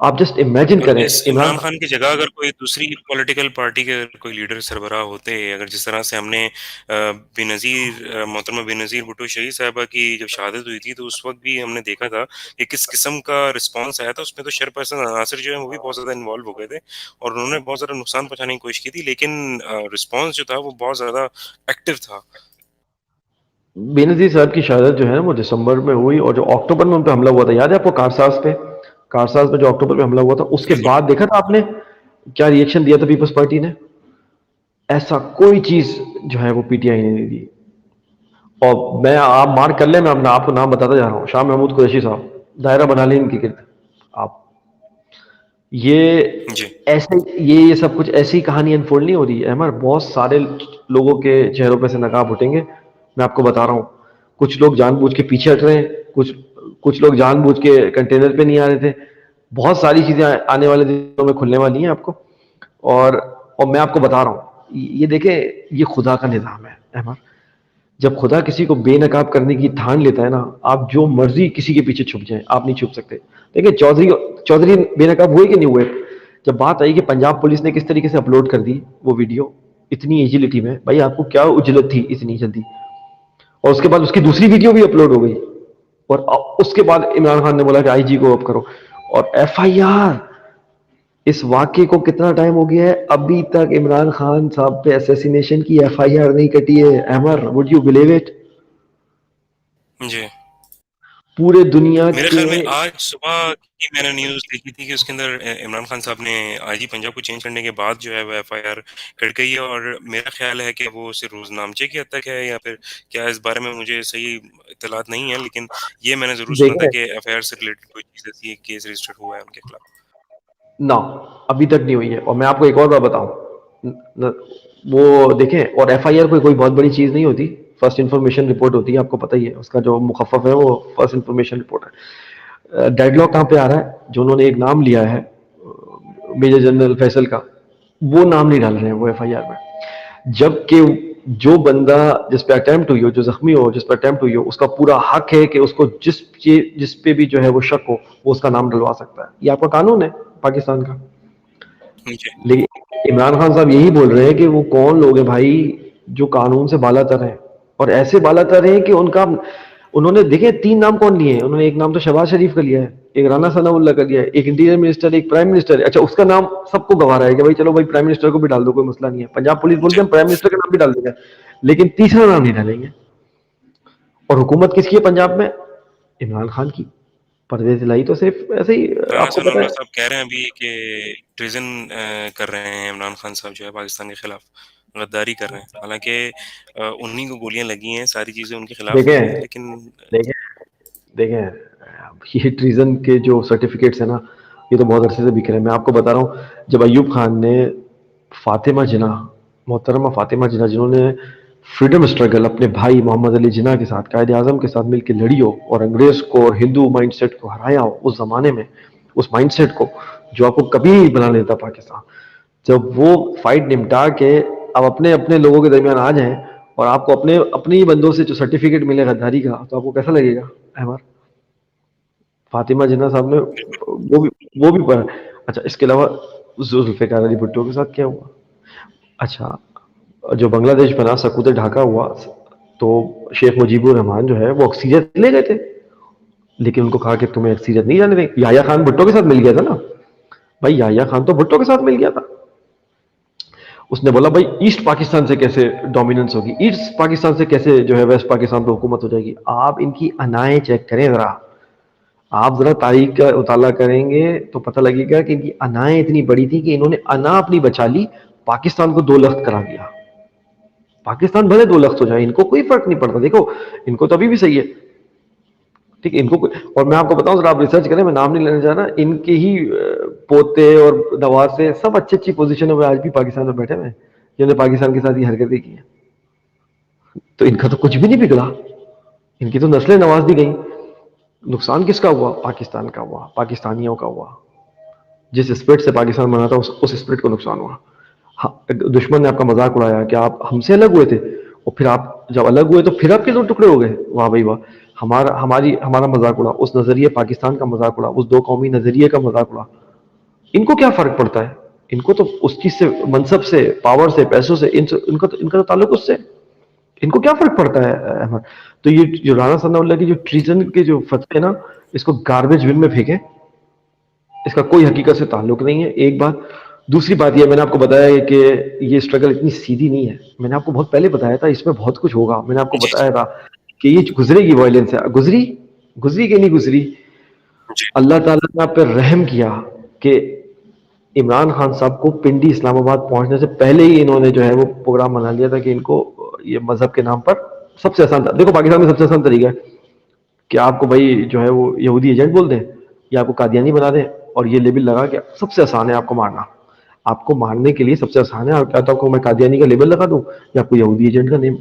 آپ جسٹ امیجن اور کریں اس عمران عمران خان کی جگہ اگر کوئی دوسری پولیٹیکل پارٹی کے کوئی لیڈر سربراہ ہوتے, اگر جس طرح سے ہم نے بے نظیر محترمہ بے نظیر بھٹو شہید صاحبہ کی جب شہادت ہوئی تھی تو اس وقت بھی ہم نے دیکھا تھا کہ کس قسم کا رسپانس آیا تھا. اس میں تو شیئرپرسن عناصر جو ہیں وہ بھی بہت زیادہ انوالو ہو گئے تھے اور انہوں نے بہت زیادہ نقصان پہنچانے کی کوشش کی تھی, لیکن رسپانس جو تھا وہ بہت زیادہ ایکٹیو تھا. بے نظیر صاحب کی شہادت جو ہے وہ دسمبر میں ہوئی, اور جو اکتوبر میں ان پہ حملہ ہوا تھا, یاد ہے آپ کو کارساز پہ, کارساز پہ جو اکتوبر میں حملہ ہوا تھا, اس کے بالکل. بعد دیکھا تھا آپ نے کیا ریئیکشن دیا تھا پیپلز پارٹی نے. ایسا کوئی چیز جو ہے وہ پی ٹی آئی نے نہیں دی. اور میں, آپ مارک کر لیں, میں آپ کو نام بتاتا جا رہا ہوں, شاہ محمود قریشی صاحب, دائرہ بنا لیں ان کے گرد آپ. یہ جی ایسے یہ سب کچھ ایسی کہانی انفولڈ نہیں ہو رہی ہے احمد, بہت سارے لوگوں کے چہروں پہ سے نقاب اٹھیں گے. میں آپ کو بتا رہا ہوں, کچھ لوگ جان بوجھ کے پیچھے ہٹ رہے ہیں, کچھ لوگ جان بوجھ کے کنٹینر پہ نہیں آ رہے تھے. بہت ساری چیزیں آنے والے دنوں میں کھلنے والی ہیں آپ کو, اور میں آپ کو بتا رہا ہوں, یہ دیکھیں یہ خدا کا نظام ہے احمد. جب خدا کسی کو بے نقاب کرنے کی ٹھان لیتا ہے نا, آپ جو مرضی کسی کے پیچھے چھپ جائیں, آپ نہیں چھپ سکتے. دیکھیں چودھری بے نقاب ہوئے کہ نہیں ہوئے, جب بات آئی کہ پنجاب پولیس نے کس طریقے سے اپلوڈ کر دی وہ ویڈیو اتنی ایجیلٹی میں, بھائی آپ کو کیا اجلت تھی اتنی جلدی, اور اس کے بعد اس کی دوسری ویڈیو بھی اپلوڈ ہو گئی, اور اس کے بعد عمران خان نے بولا کہ آئی جی کو اب کرو, اور ایف آئی آر. اس واقعے کو کتنا ٹائم ہو گیا ہے, ابھی تک عمران خان صاحب پہ اسیسینیشن کی ایف آئی آر نہیں کٹی ہے Ahmed, would you believe it. جی. پورے دنیا میرے کے, خیال میں آج صبح کی میں نے نیوز دیکھی تھی کہ اس کے اندر عمران خان صاحب نے آئی جی پنجاب کو چینج کرنے کے بعد جو ہے وہ ایف آئی آر کٹ گئی ہے, اور میرا خیال ہے کہ وہ صرف روز نامچے کی حد تک ہے یا پھر کیا, اس بارے میں مجھے صحیح اطلاعات نہیں ہے, لیکن یہ میں نے ضرور سنا تھا دیکھیں کہ ایف آئی آر سے ریلیٹڈ کوئی چیز ایسی کیس رجسٹرڈ ہوا ہے ان کے خلاف. نہ ابھی تک نہیں ہوئی ہے. اور میں آپ کو ایک اور بات بتاؤں, وہ دیکھیں, اور ایف آئی آر کوئی بہت بڑی چیز نہیں ہوتی, فرسٹ انفارمیشن رپورٹ ہوتی ہے, آپ کو پتہ ہی ہے اس کا جو مخفف ہے وہ فرسٹ انفارمیشن رپورٹ ہے. ڈیڈ لاک کہاں پہ آ رہا ہے, جو انہوں نے ایک نام لیا ہے میجر جنرل فیصل کا, وہ نام نہیں ڈال رہے ہیں وہ ایف آئی آر میں, جبکہ جو بندہ جس پہ اٹیمپٹ ہوئی ہو, جو زخمی ہو جس پہ اٹیمپٹ ہوئی ہو, اس کا پورا حق ہے کہ اس کو جس پہ بھی جو ہے وہ شک ہو وہ اس کا نام ڈلوا سکتا ہے. یہ آپ کا قانون ہے پاکستان کا. جی لیکن عمران خان صاحب یہی بول رہے ہیں کہ وہ کون لوگ ہیں بھائی جو قانون سے بالا تر ہیں, اور ایسے بالا تر ہیں کہ انہوں نے دیکھیں 3 نام کون لیے ہیں, انہوں نے ایک نام تو شہباز شریف کا لیا ہے, ایک رانا ثناء اللہ کا لیا ہے, ایک انٹیریئر منسٹر, ایک پرائم منسٹر ہے. اچھا اس کا نام سب کو گوارا ہے کہ بھائی چلو بھائی پرائم منسٹر کو بھی ڈال دو, کوئی مسئلہ نہیں ہے. پنجاب پولیس بولتے جی ہیں ہم پرائم منسٹر کا نام بھی ڈال دیں گے, لیکن تیسرا نام نہیں ڈالیں گے. اور حکومت کس کی ہے پنجاب میں, عمران خان کی. پرویز الہی تو صرف ایسے ہی رانا آپ کو ثناء پتا اللہ ہے. صاحب کہہ رہے ہیں ابھی کہ ٹریزن کر رہے ہیں عمران خان صاحب, جو ہے پاکستان کے خلاف غداری کر رہے ہیں, حالانکہ انہی کو گولیاں لگی ہیں, ساری چیزیں ان کے خلاف ہوئی ہیں, دیکھیں لیکن دیکھیں دیکھیں یہ ٹریزن کے جو سرٹیفکیٹس ہیں نا, یہ تو بہت عرصے سے بک رہے ہیں. میں آپ کو بتا رہا ہوں, جب ایوب خان نے فاطمہ جناح, محترمہ فاطمہ جناح, جنہوں نے فریڈم اسٹرگل اپنے بھائی محمد علی جناح کے ساتھ, قائد اعظم کے ساتھ مل کے لڑی ہو, اور انگریز کو اور ہندو مائنڈ سیٹ کو ہرایا ہو اس زمانے میں, اس مائنڈ سیٹ کو جو آپ کو کبھی نہیں بنا لیتا پاکستان, جب وہ فائٹ نمٹا کے اب اپنے اپنے لوگوں کے درمیان آ جائیں, اور آپ کو اپنے ہی بندوں سے جو سرٹیفکیٹ ملے غداری کا, تو آپ کو کیسا لگے گا احمد. فاطمہ جناح صاحب نے وہ بھی پڑھا. اچھا اس کے علاوہ ذوالفقار علی بھٹو کے ساتھ کیا ہوا, اچھا، جو بنگلہ دیش بنا سکوت ڈھاکہ ہوا تو شیخ مجیبر الرحمان جو ہے وہ اکثریت لے گئے تھے، لیکن ان کو کہا کہ تمہیں اکثریت نہیں جانے دیں. یحییٰ خان بھٹو کے ساتھ مل گیا تھا نا بھائی، یحییٰ خان تو بھٹو کے ساتھ مل گیا تھا. اس نے بولا بھائی ایسٹ پاکستان سے کیسے ڈومیننس ہوگی، ایسٹ پاکستان سے کیسے جو ہے ویسٹ پاکستان پہ حکومت ہو جائے گی. آپ ان کی انائیں چیک کریں ذرا، آپ ذرا تاریخ کا مطالعہ کریں گے تو پتہ لگے گا کہ ان کی انائیں اتنی بڑی تھی کہ انہوں نے انا اپنی بچا لی، پاکستان کو 2 لخت کرا دیا. پاکستان بھلے 2 لخت ہو جائے، ان کو کوئی فرق نہیں پڑتا. دیکھو ان کو تو ابھی بھی صحیح ہے، ٹھیک ہے، ان کو اور میں آپ کو بتاؤں ذرا، آپ ریسرچ کریں، میں نام نہیں لینے جا رہا، ان کے ہی پوتے اور نواسے سب اچھی اچھی پوزیشنوں میں آج بھی پاکستان میں بیٹھے ہوئے ہیں، جنہوں نے پاکستان کے ساتھ یہ حرکتیں کی ہیں. تو ان کا تو کچھ بھی نہیں بگڑا، ان کی تو نسلیں نواز دی گئیں. نقصان کس کا ہوا؟ پاکستان کا ہوا، پاکستانیوں کا ہوا. جس اسپرٹ سے پاکستان بنا تھا اس اسپرٹ کو نقصان ہوا. دشمن نے آپ کا مذاق اڑایا کہ آپ ہم سے الگ ہوئے تھے، اور پھر آپ جب الگ ہوئے تو پھر آپ کے 2 ٹکڑے ہو گئے. واہ بھائی واہ، ہمارا مذاق اڑا، اس نظریے پاکستان کا مذاق اڑا، اس 2 قومی نظریے کا مذاق اڑا. ان کو کیا فرق پڑتا ہے؟ ان کو تو اس چیز سے، منصب سے، پاور سے، پیسوں سے، ان کا تو تعلق اس سے. ان کو کیا فرق پڑتا ہے احمد؟ تو یہ جو رانا ثناء اللہ کی جو ٹریزن کے جو فتوے نا، اس کو گاربیج بن میں پھینکیں، اس کا کوئی حقیقت سے تعلق نہیں ہے. ایک بات. دوسری بات یہ، میں نے آپ کو بتایا کہ یہ اسٹرگل اتنی سیدھی نہیں ہے. میں نے آپ کو بہت پہلے بتایا تھا اس میں بہت کچھ ہوگا. میں نے آپ کو جی جی بتایا تھا کہ یہ گزرے گی، وائلنس ہے، گزری کہ نہیں گزری. جی اللہ تعالیٰ نے آپ پہ رحم کیا کہ عمران خان صاحب کو پنڈی اسلام آباد پہنچنے سے پہلے ہی انہوں نے جو ہے وہ پروگرام بنا لیا تھا کہ ان کو یہ مذہب کے نام پر سب سے آسان تھا. دیکھو پاکستان میں سب سے آسان طریقہ ہے کہ آپ کو بھائی جو ہے وہ یہودی ایجنٹ بول دیں یا آپ کو قادیانی بنا دیں، اور یہ لیبل لگا کے سب سے آسان ہے آپ کو مارنا. آپ کو مارنے کے لیے سب سے آسان ہے، اور کیا تو آپ کو میں قادیانی کا لیبل لگا دوں یا آپ کو یہودی ایجنٹ کا نیم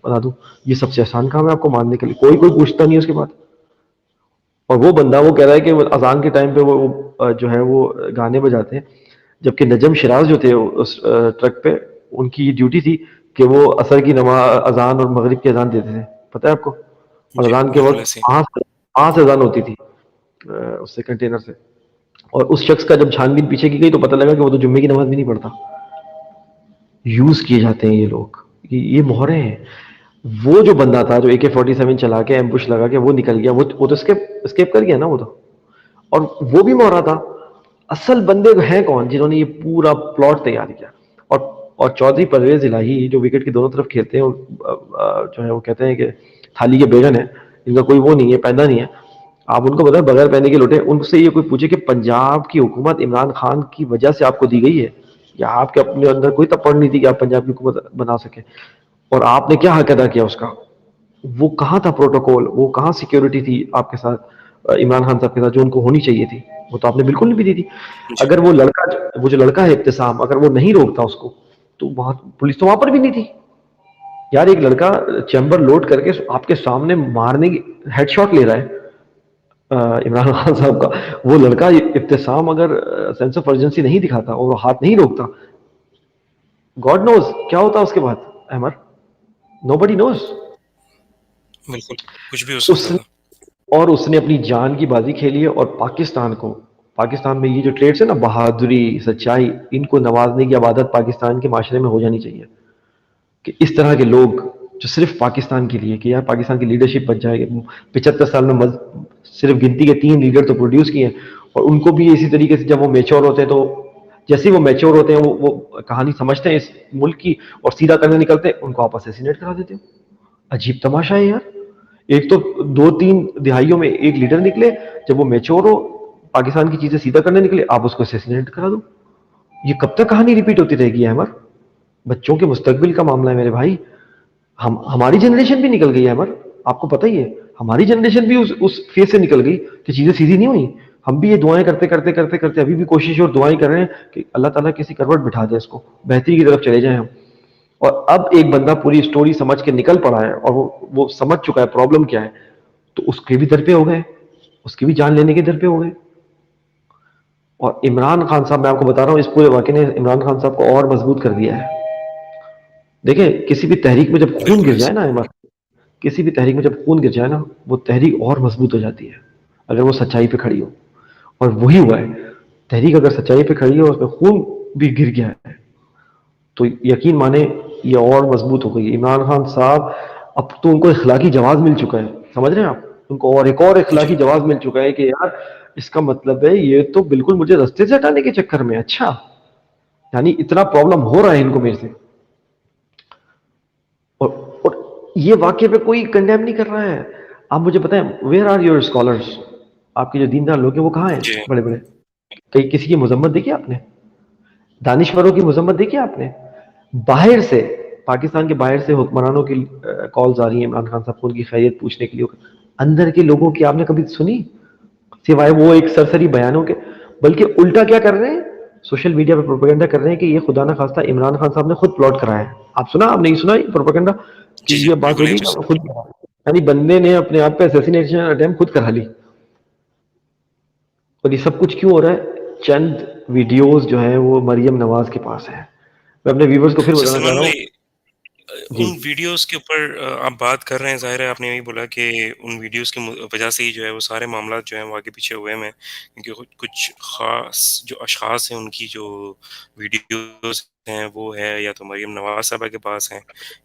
بنا دوں. یہ سب سے آسان کام ہے آپ کو مارنے کے لیے، کوئی پوچھتا نہیں اس کے بعد. اور وہ بندہ وہ کہہ رہا ہے کہ وہ اذان کے ٹائم پہ وہ جو ہے وہ گانے بجاتے ہیں، جبکہ نجم شراز جو تھے اس ٹرک پہ، ان کی یہ ڈیوٹی تھی کہ وہ عصر کی نماز اذان اور مغرب کی اذان دیتے تھے. پتہ ہے آپ کو؟ اور جی، اذان کے بالکل وقت ایسے. وہاں سے اذان ہوتی تھی اس سے کنٹینر سے. اور اس شخص کا جب چھان بین پیچھے کی گئی تو پتہ لگا کہ وہ تو جمعے کی نماز بھی نہیں پڑھتا. یوز کیے جاتے ہیں یہ لوگ، یہ مہرے ہیں. وہ جو بندہ تھا جو AK-47 چلا کے ایمبوش لگا کے وہ نکل گیا، وہ تو اسکیپ کر گیا نا وہ تو. اور وہ بھی مہرا تھا. اصل بندے ہیں کون جنہوں نے یہ پورا پلاٹ تیار کیا؟ اور چودھری پرویز الہی جو وکٹ کی دونوں طرف کھیلتے ہیں، جو ہے وہ کہتے ہیں کہ تھالی کے بیگن ہے، ان کا کوئی وہ نہیں ہے، پیدا نہیں ہے. آپ ان کو بتائیں بغیر پہنے کے لوٹے، ان سے یہ کوئی پوچھے کہ پنجاب کی حکومت عمران خان کی وجہ سے آپ کو دی گئی ہے یا آپ کے اپنے اندر کوئی تپڑ نہیں تھی کہ آپ پنجاب کی حکومت بنا سکیں؟ اور آپ نے کیا حق ادا کیا اس کا؟ وہ کہاں تھا پروٹوکول؟ وہ کہاں سیکیورٹی تھی آپ کے ساتھ، عمران خان صاحب کے ساتھ جو ان کو ہونی چاہیے تھی؟ وہ تو آپ نے بالکل نہیں بھی دی تھی. جی اگر وہ جو لڑکا ہے ابتسام، اگر وہ نہیں روکتا اس کو تو وہاں پولیس تو وہاں پر بھی نہیں تھی. یار ایک لڑکا چیمبر لوڈ کر کے آپ کے سامنے مارنے کی ہیڈ شاٹ لے رہا ہے عمران خان صاحب کا. وہ لڑکا ابتسام اگر سینس آف ارجنسی نہیں دکھاتا اور ہاتھ نہیں روکتا، گاڈ نوز کیا ہوتا اس کے بعد احمد. نو بڈی نوز. بالکل کچھ بھی ہو سکتا تھا. اور اس نے اپنی جان کی بازی کھیلی ہے. اور پاکستان میں یہ جو ٹریڈس ہے نا، بہادری، سچائی، ان کو نوازنے کی عبادت پاکستان کے معاشرے میں ہو جانی چاہیے. کہ اس طرح کے لوگ جو صرف پاکستان کے لیے کہ یار پاکستان کی لیڈرشپ بن جائے گی. 75 سال میں صرف گنتی کے 3 لیڈر تو پروڈیوس کیے ہیں، اور ان کو بھی اسی طریقے سے جب وہ میچور ہوتے ہیں تو جیسے وہ میچور ہوتے ہیں وہ کہانی سمجھتے ہیں اس ملک کی اور سیدھا کرنے نکلتے ہیں، ان کو آپ اسیسینیٹ کرا دیتے ہیں. عجیب تماشا ہے یار. ایک تو 2-3 دہائیوں میں ایک لیڈر نکلے، جب وہ میچور ہو پاکستان کی چیزیں سیدھا کرنے نکلے آپ اس کو اسیسینیٹ کرا دو. یہ کب تک کہانی ریپیٹ ہوتی رہے گی احمد؟ بچوں کے مستقبل کا معاملہ ہے میرے بھائی. ہماری جنریشن بھی نکل گئی ہے احمد، آپ کو پتہ ہی ہے ہماری جنریشن بھی اس فیز سے نکل گئی کہ چیزیں سیدھی نہیں ہوئی. ہم بھی یہ دعائیں کرتے کرتے کرتے کرتے ابھی بھی کوشش اور دعائیں کر رہے ہیں کہ اللہ تعالیٰ کسی کروٹ بٹھا دے، اس کو بہتری کی طرف چلے جائیں ہم. اور اب ایک بندہ پوری سٹوری سمجھ کے نکل پڑا ہے اور وہ سمجھ چکا ہے پرابلم کیا ہے، تو اس کے بھی در پہ ہو گئے، اس کی بھی جان لینے کے در پہ ہو گئے. اور عمران خان صاحب، میں آپ کو بتا رہا ہوں، اس پورے واقعے نے عمران خان صاحب کو اور مضبوط کر دیا ہے. دیکھیں کسی بھی تحریک میں جب خون بالکل گر ایسے. جائے نا عمران، کسی بھی تحریک میں جب خون گر جائے نا، وہ تحریک اور مضبوط ہو جاتی ہے اگر وہ سچائی پہ کھڑی ہو. اور وہی ہوا ہے، تحریک اگر سچائی پہ کھڑی ہو، اس میں خون بھی گر گیا ہے تو یقین مانے یہ اور مضبوط ہو گئی. عمران خان صاحب اب تو ان کو اخلاقی جواز مل چکا ہے, سمجھ رہے ہیں آپ, ان کو اور ایک اور جی اخلاقی جواز مل چکا ہے کہ یار اس کا مطلب ہے یہ تو بالکل مجھے رستے سے ہٹانے کے چکر میں, اچھا یعنی اتنا پرابلم ہو رہا ہے ان کو میرے سے. اور یہ واقعے پہ کوئی کنڈیم نہیں کر رہا ہے. آپ مجھے بتائیں ویئر آر یور اسکالرس, آپ کے جو دیندار لوگ ہیں وہ کہاں ہیں جی بڑے بڑے؟ کہیں کسی کی مذمت دیکھی آپ نے؟ دانشوروں کی مذمت دیکھی آپ نے؟ باہر سے پاکستان کے باہر سے حکمرانوں کی کالز آ رہی ہیں عمران خان صاحب کو ان کی خیریت پوچھنے کے لیے, اندر کے لوگوں کی آپ نے کبھی سنی سوائے وہ ایک سرسری بیانوں کے؟ بلکہ الٹا کیا کر رہے ہیں, سوشل میڈیا پہ پروپیگنڈا کر رہے ہیں کہ یہ خدا نہ خواستہ عمران خان صاحب نے خود پلاٹ کرایا ہے. آپ سنا, آپ نہیں سنا یہ پروپیگنڈا کہ جی جی یہ بات بالکل ہو نہیں رہی سر. ہے خود, یعنی بندے نے اپنے آپ پہ اسیسینیشن اٹیمپٹ خود کرا لی. اور یہ سب کچھ کیوں ہو رہا ہے؟ چند ویڈیوز جو ہیں وہ مریم نواز کے پاس ہیں. میں اپنے ویورز کو پھر بتانا چاہ سلمان رہا ہوں. بھائی جی ان ویڈیوز کے اوپر آپ بات کر رہے ہیں, ظاہر ہے آپ نے یہی بولا کہ ان ویڈیوز کی وجہ سے ہی جو ہے وہ سارے معاملات جو ہیں وہ آگے پیچھے ہوئے ہیں, کیونکہ کچھ خاص جو اشخاص ہیں ان کی جو ویڈیوز ہیں وہ ہے یا تو مریم نواز صاحبہ کے پاس ہیں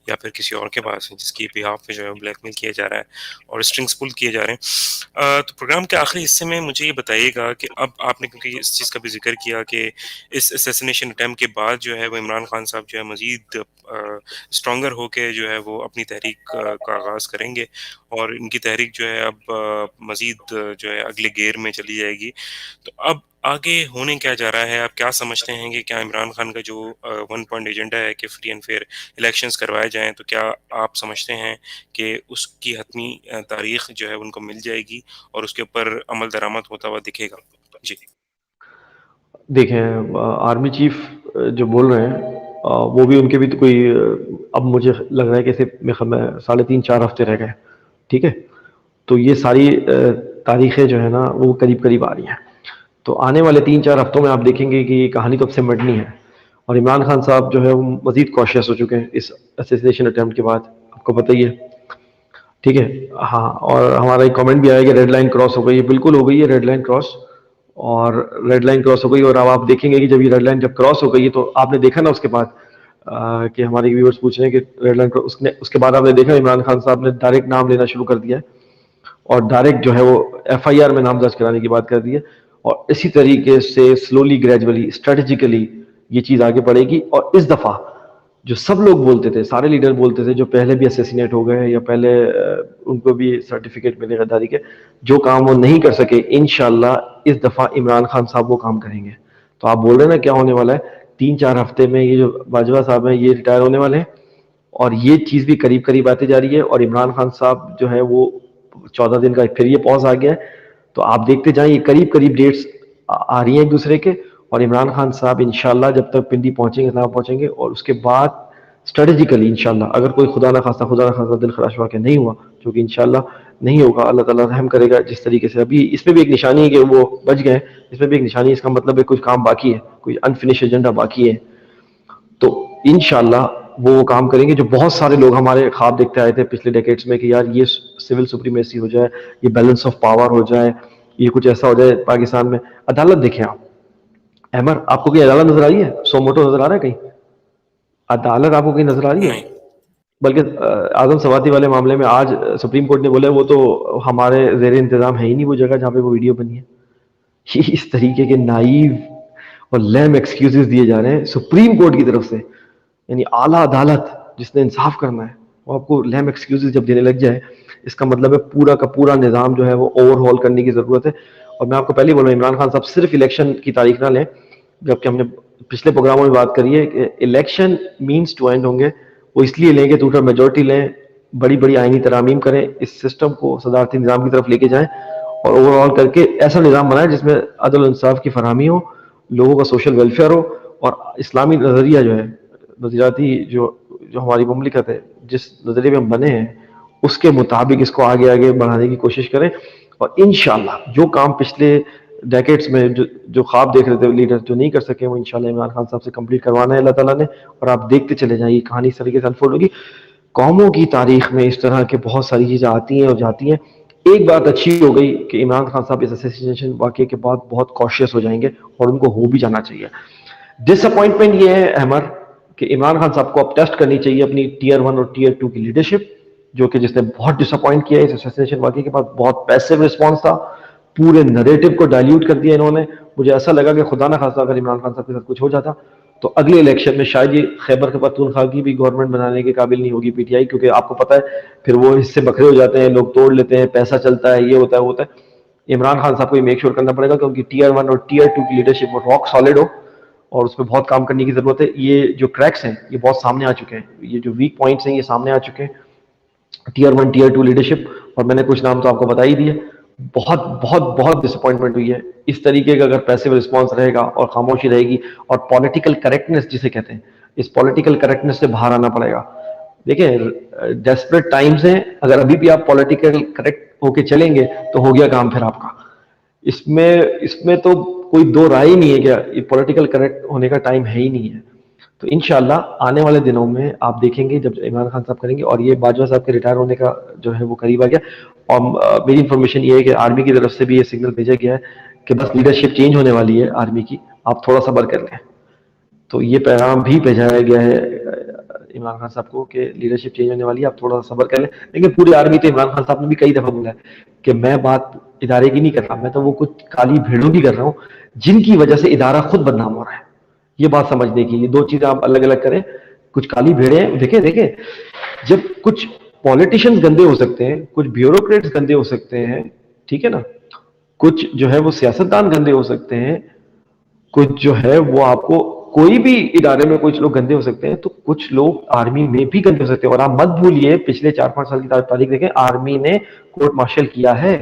یا پھر کسی اور کے پاس ہیں, جس کی بہاف پہ جو ہے بلیک میل کیا جا رہا ہے اور اسٹرنگس پل کیے جا رہے ہیں. تو پروگرام کے آخری حصے میں مجھے یہ بتائیے گا کہ اب آپ نے کیونکہ اس چیز کا بھی ذکر کیا کہ اس اسیسینیشن اٹیمپٹ کے بعد جو ہے وہ عمران خان صاحب جو ہے مزید اسٹرانگر ہو کے جو ہے وہ اپنی تحریک کا آغاز کریں گے, اور ان کی تحریک جو ہے اب مزید جو ہے اگلے گیئر میں چلی جائے گی. تو اب آگے ہونے کیا جا رہا ہے, آپ کیا سمجھتے ہیں کہ کیا عمران خان کا جو 1 پوائنٹ ایجنڈا ہے کہ فری اینڈ فیئر الیکشنز کروائے جائیں, تو کیا آپ سمجھتے ہیں کہ اس کی حتمی تاریخ جو ہے ان کو مل جائے گی اور اس کے اوپر عمل درآمد ہوتا ہوا دکھے گا؟ جی دیکھیں آرمی چیف جو بول رہے ہیں وہ بھی ان کے بھی تو کوئی اب مجھے لگ رہا ہے کہ صرف 3.5-4 ہفتے رہ گئے, ٹھیک ہے, تو یہ ساری تاریخیں جو ہے نا وہ قریب قریب آ رہی ہیں. تو آنے والے 3-4 ہفتوں میں آپ دیکھیں گے کہ یہ کہانی تو اب سے مٹنی ہے, اور عمران خان صاحب جو ہے وہ مزید کوشیس ہو چکے ہیں اس اسیسینیشن اٹیمپٹ کے بعد, آپ کو پتہ ہی ہے, ٹھیک ہے. ہاں, اور ہمارا ایک کامنٹ بھی آیا کہ ریڈ لائن کراس ہو گئی ہے, بالکل ہو گئی ہے ریڈ لائن کراس, اور ریڈ لائن کراس ہو گئی. اور اب آپ دیکھیں گے کہ جب یہ ریڈ لائن جب کراس ہو گئی ہے تو آپ نے دیکھا نا اس کے بعد کہ ہمارے ویورز پوچھ رہے ہیں کہ ریڈ لائن اس کے بعد آپ نے دیکھا عمران خان صاحب نے ڈائریکٹ نام لینا شروع کر دیا ہے, اور ڈائریکٹ جو ہے وہ ایف آئی آر میں نام درج کرانے کی بات کر دی ہے. اور اسی طریقے سے سلولی گریجولی اسٹریٹجیکلی یہ چیز آگے بڑھے گی. اور اس دفعہ جو سب لوگ بولتے تھے, سارے لیڈر بولتے تھے جو پہلے بھی اسیسینیٹ ہو گئے یا پہلے ان کو بھی سرٹیفکیٹ ملے غداری کے, جو کام وہ نہیں کر سکے انشاءاللہ اس دفعہ عمران خان صاحب وہ کام کریں گے. تو آپ بول رہے ہیں نا کیا ہونے والا ہے, 3-4 ہفتے میں یہ جو باجوہ صاحب ہیں یہ ریٹائر ہونے والے ہیں, اور یہ چیز بھی قریب قریب آتی جا رہی ہے. اور عمران خان صاحب جو ہے وہ 14 دن کا پھر یہ پوز آ گیا ہے, تو آپ دیکھتے جائیں یہ قریب قریب ڈیٹس آ رہی ہیں ایک دوسرے کے. اور عمران خان صاحب انشاءاللہ جب تک پنڈی پہنچیں گے اسلام پہنچیں گے, اور اس کے بعد اسٹریٹجیکلی انشاءاللہ اگر کوئی خدا نہ خاصہ دل خراش واقع نہیں ہوا, جو کہ انشاءاللہ نہیں ہوگا, اللہ تعالیٰ رحم کرے گا جس طریقے سے. ابھی اس میں بھی ایک نشانی ہے کہ وہ بچ گئے, اس میں بھی ایک نشانی ہے, اس کا مطلب ہے کچھ کام باقی ہے, کوئی انفنش ایجنڈا باقی ہے. تو انشاءاللہ وہ کام کریں گے جو بہت سارے لوگ ہمارے خواب دیکھتے آئے تھے پچھلے ڈیکیڈز میں کہ یار یہ سول سپریمیسی ہو جائے, یہ بیلنس آف پاور ہو جائے, یہ کچھ ایسا ہو جائے پاکستان میں. عدالت دیکھیں آپ, احمد آپ کو کوئی عدالت نظر آئی ہے؟ سو موٹو نظر آ رہا ہے کہیں عدالت آپ کو کہیں نظر آ رہی ہے؟ نہیں. بلکہ اعظم سواتی والے معاملے میں آج سپریم کورٹ نے بولا وہ تو ہمارے زیر انتظام ہے ہی نہیں وہ جگہ جہاں پہ وہ ویڈیو بنی ہے. اس طریقے کے نائیو اور لیم ایکسکیوزز دیے جا رہے ہیں سپریم کورٹ کی طرف سے, یعنی اعلیٰ عدالت جس نے انصاف کرنا ہے وہ آپ کو لیم ایکسکیوزز جب دینے لگ جائے, اس کا مطلب ہے پورا کا پورا نظام جو ہے وہ اوور ہال کرنے کی ضرورت ہے. اور میں آپ کو پہلے ہی بول رہا ہوں عمران خان صاحب صرف الیکشن کی تاریخ نہ لیں, جبکہ ہم نے پچھلے پروگراموں میں بات کری ہے کہ الیکشن مینس ٹو اینڈ ہوں گے, وہ اس لیے لیں گے ٹوٹل میجورٹی لیں, بڑی بڑی آئینی ترامیم کریں, اس سسٹم کو صدارتی نظام کی طرف لے کے جائیں, اور اوور آل کر کے ایسا نظام بنائیں جس میں عدل و انصاف کی فراہمی ہو, لوگوں کا سوشل ویلفیئر ہو, اور اسلامی نظریہ جو ہے نظریاتی جو ہماری مملکت ہے جس نظریے میں ہم بنے ہیں اس کے مطابق اس کو آگے آگے بڑھانے کی کوشش کریں. اور انشاءاللہ جو کام پچھلے ڈیکیڈز میں جو خواب دیکھ رہے تھے لیڈر جو نہیں کر سکے, وہ انشاءاللہ عمران خان صاحب سے کمپلیٹ کروانا ہے اللہ تعالیٰ نے. اور آپ دیکھتے چلے جائیں یہ کہانی اس طریقے سے انفولڈ ہوگی. قوموں کی تاریخ میں اس طرح کے بہت ساری چیزیں آتی ہیں اور جاتی ہیں. ایک بات اچھی ہو گئی کہ عمران خان صاحب اس اسیسینیشن واقعے کے بعد بہت کاشیس ہو جائیں گے, اور ان کو ہو بھی جانا چاہیے. ڈس اپوائنٹمنٹ یہ ہے احمد کہ عمران خان صاحب کو اب ٹیسٹ کرنی چاہیے اپنی ٹیئر 1 اور ٹیئر 2 کی لیڈرشپ, جو کہ جس نے بہت ڈس اپوائنٹ کیا ہے اس اسیسینیشن واقعے کے بعد. بہت پیسو رسپانس تھا, پورے نریٹو کو ڈائلیوٹ کر دیا انہوں نے. مجھے ایسا لگا کہ خدا نہ خاصا اگر عمران خان صاحب کے ساتھ کچھ ہو جاتا تو اگلے الیکشن میں شاید یہ خیبر پختونخوا کی بھی گورنمنٹ بنانے کے قابل نہیں ہوگی پی ٹی آئی, کیونکہ آپ کو پتا ہے پھر وہ حصے بکھرے ہو جاتے ہیں, لوگ توڑ لیتے ہیں, پیسہ چلتا ہے, یہ ہوتا ہے وہ ہوتا ہے. عمران خان صاحب کو یہ میک شیور کرنا پڑے گا کہ ان کی ٹیئر 1 اور ٹیئر 2 کی لیڈرشپ راک سالڈ ہو, اور اس پہ بہت کام کرنے کی ضرورت ہے. یہ جو کریکس ہیں یہ بہت سامنے آ چکے ہیں, یہ جو ویک پوائنٹس ہیں یہ سامنے آ چکے ہیں. ٹیئر 1 ٹیئر 2 لیڈرشپ, اور میں نے کچھ نام تو آپ کو بتا ہی دیے. بہت بہت بہت ڈس اپوائنٹمنٹ ہوئی ہے. اس طریقے کا اگر پیسو رسپانس رہے گا اور خاموشی رہے گی اور پولیٹیکل کریکٹنس جسے کہتے ہیں, اس پولیٹیکل کریکٹنس سے باہر آنا پڑے گا. دیکھیں ڈیسپریٹ ٹائمز ہیں, اگر ابھی بھی آپ پولیٹیکل کریکٹ ہو کے چلیں گے تو ہو گیا کام پھر آپ کا. اس میں تو کوئی دو رائے ہی نہیں ہے کہ پولیٹیکل کریکٹ ہونے کا ٹائم ہے ہی نہیں ہے. تو انشاءاللہ آنے والے دنوں میں آپ دیکھیں گے جب عمران خان صاحب کریں گے, اور یہ باجوہ صاحب کے ریٹائر ہونے کا جو ہے وہ قریب آ گیا, اور میری انفارمیشن یہ ہے کہ آرمی کی طرف سے بھی یہ سگنل بھیجا گیا ہے کہ بس لیڈرشپ چینج ہونے والی ہے آرمی کی, آپ تھوڑا صبر کر لیں. تو یہ پیغام بھی بھیجایا گیا ہے عمران خان صاحب کو کہ لیڈرشپ چینج ہونے والی ہے, آپ تھوڑا سا صبر کر لیں. لیکن پوری آرمی تو عمران خان صاحب نے بھی کئی دفعہ بولا ہے کہ میں بات ادارے کی نہیں کر رہا, میں تو وہ کچھ کالی بھیڑوں کی کر رہا ہوں جن کی وجہ سے ادارہ خود بدنام ہو رہا ہے. یہ بات سمجھنے کی, یہ دو چیزیں آپ الگ الگ کریں. کچھ کالی بھیڑیں دیکھیں جب کچھ پولیٹیشینز گندے ہو سکتے ہیں, کچھ بیوروکریٹس گندے ہو سکتے ہیں, ٹھیک ہے نا, کچھ جو ہے وہ سیاستدان گندے ہو سکتے ہیں, کچھ جو ہے وہ آپ کو کوئی بھی ادارے میں کچھ لوگ گندے ہو سکتے ہیں, تو کچھ لوگ آرمی میں بھی گندے ہو سکتے ہیں. اور آپ مت بھولیے پچھلے 4-5 سال کی تاریخ دیکھیں, آرمی نے کورٹ مارشل کیا ہے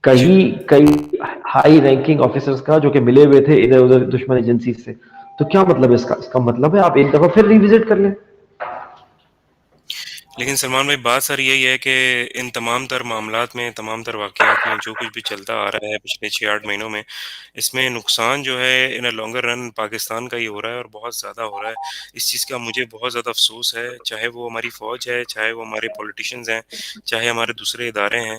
کئی ہائی رینکنگ آفیسرز کا جو کہ ملے ہوئے تھے ادھر ادھر دشمن ایجنسیز سے. تو کیا مطلب ہے اس کا مطلب ہے آپ ایک دفعہ پھر ریوزٹ کر لیں. لیکن سلمان بھائی بات سر یہی ہے کہ ان تمام تر معاملات میں, تمام تر واقعات میں جو کچھ بھی چلتا آ رہا ہے پچھلے 6-8 مہینوں میں, اس میں نقصان جو ہے ان اے لانگر رن پاکستان کا ہی ہو رہا ہے, اور بہت زیادہ ہو رہا ہے. اس چیز کا مجھے بہت زیادہ افسوس ہے, چاہے وہ ہماری فوج ہے, چاہے وہ ہمارے پولیٹیشینز ہیں, چاہے ہمارے دوسرے ادارے ہیں.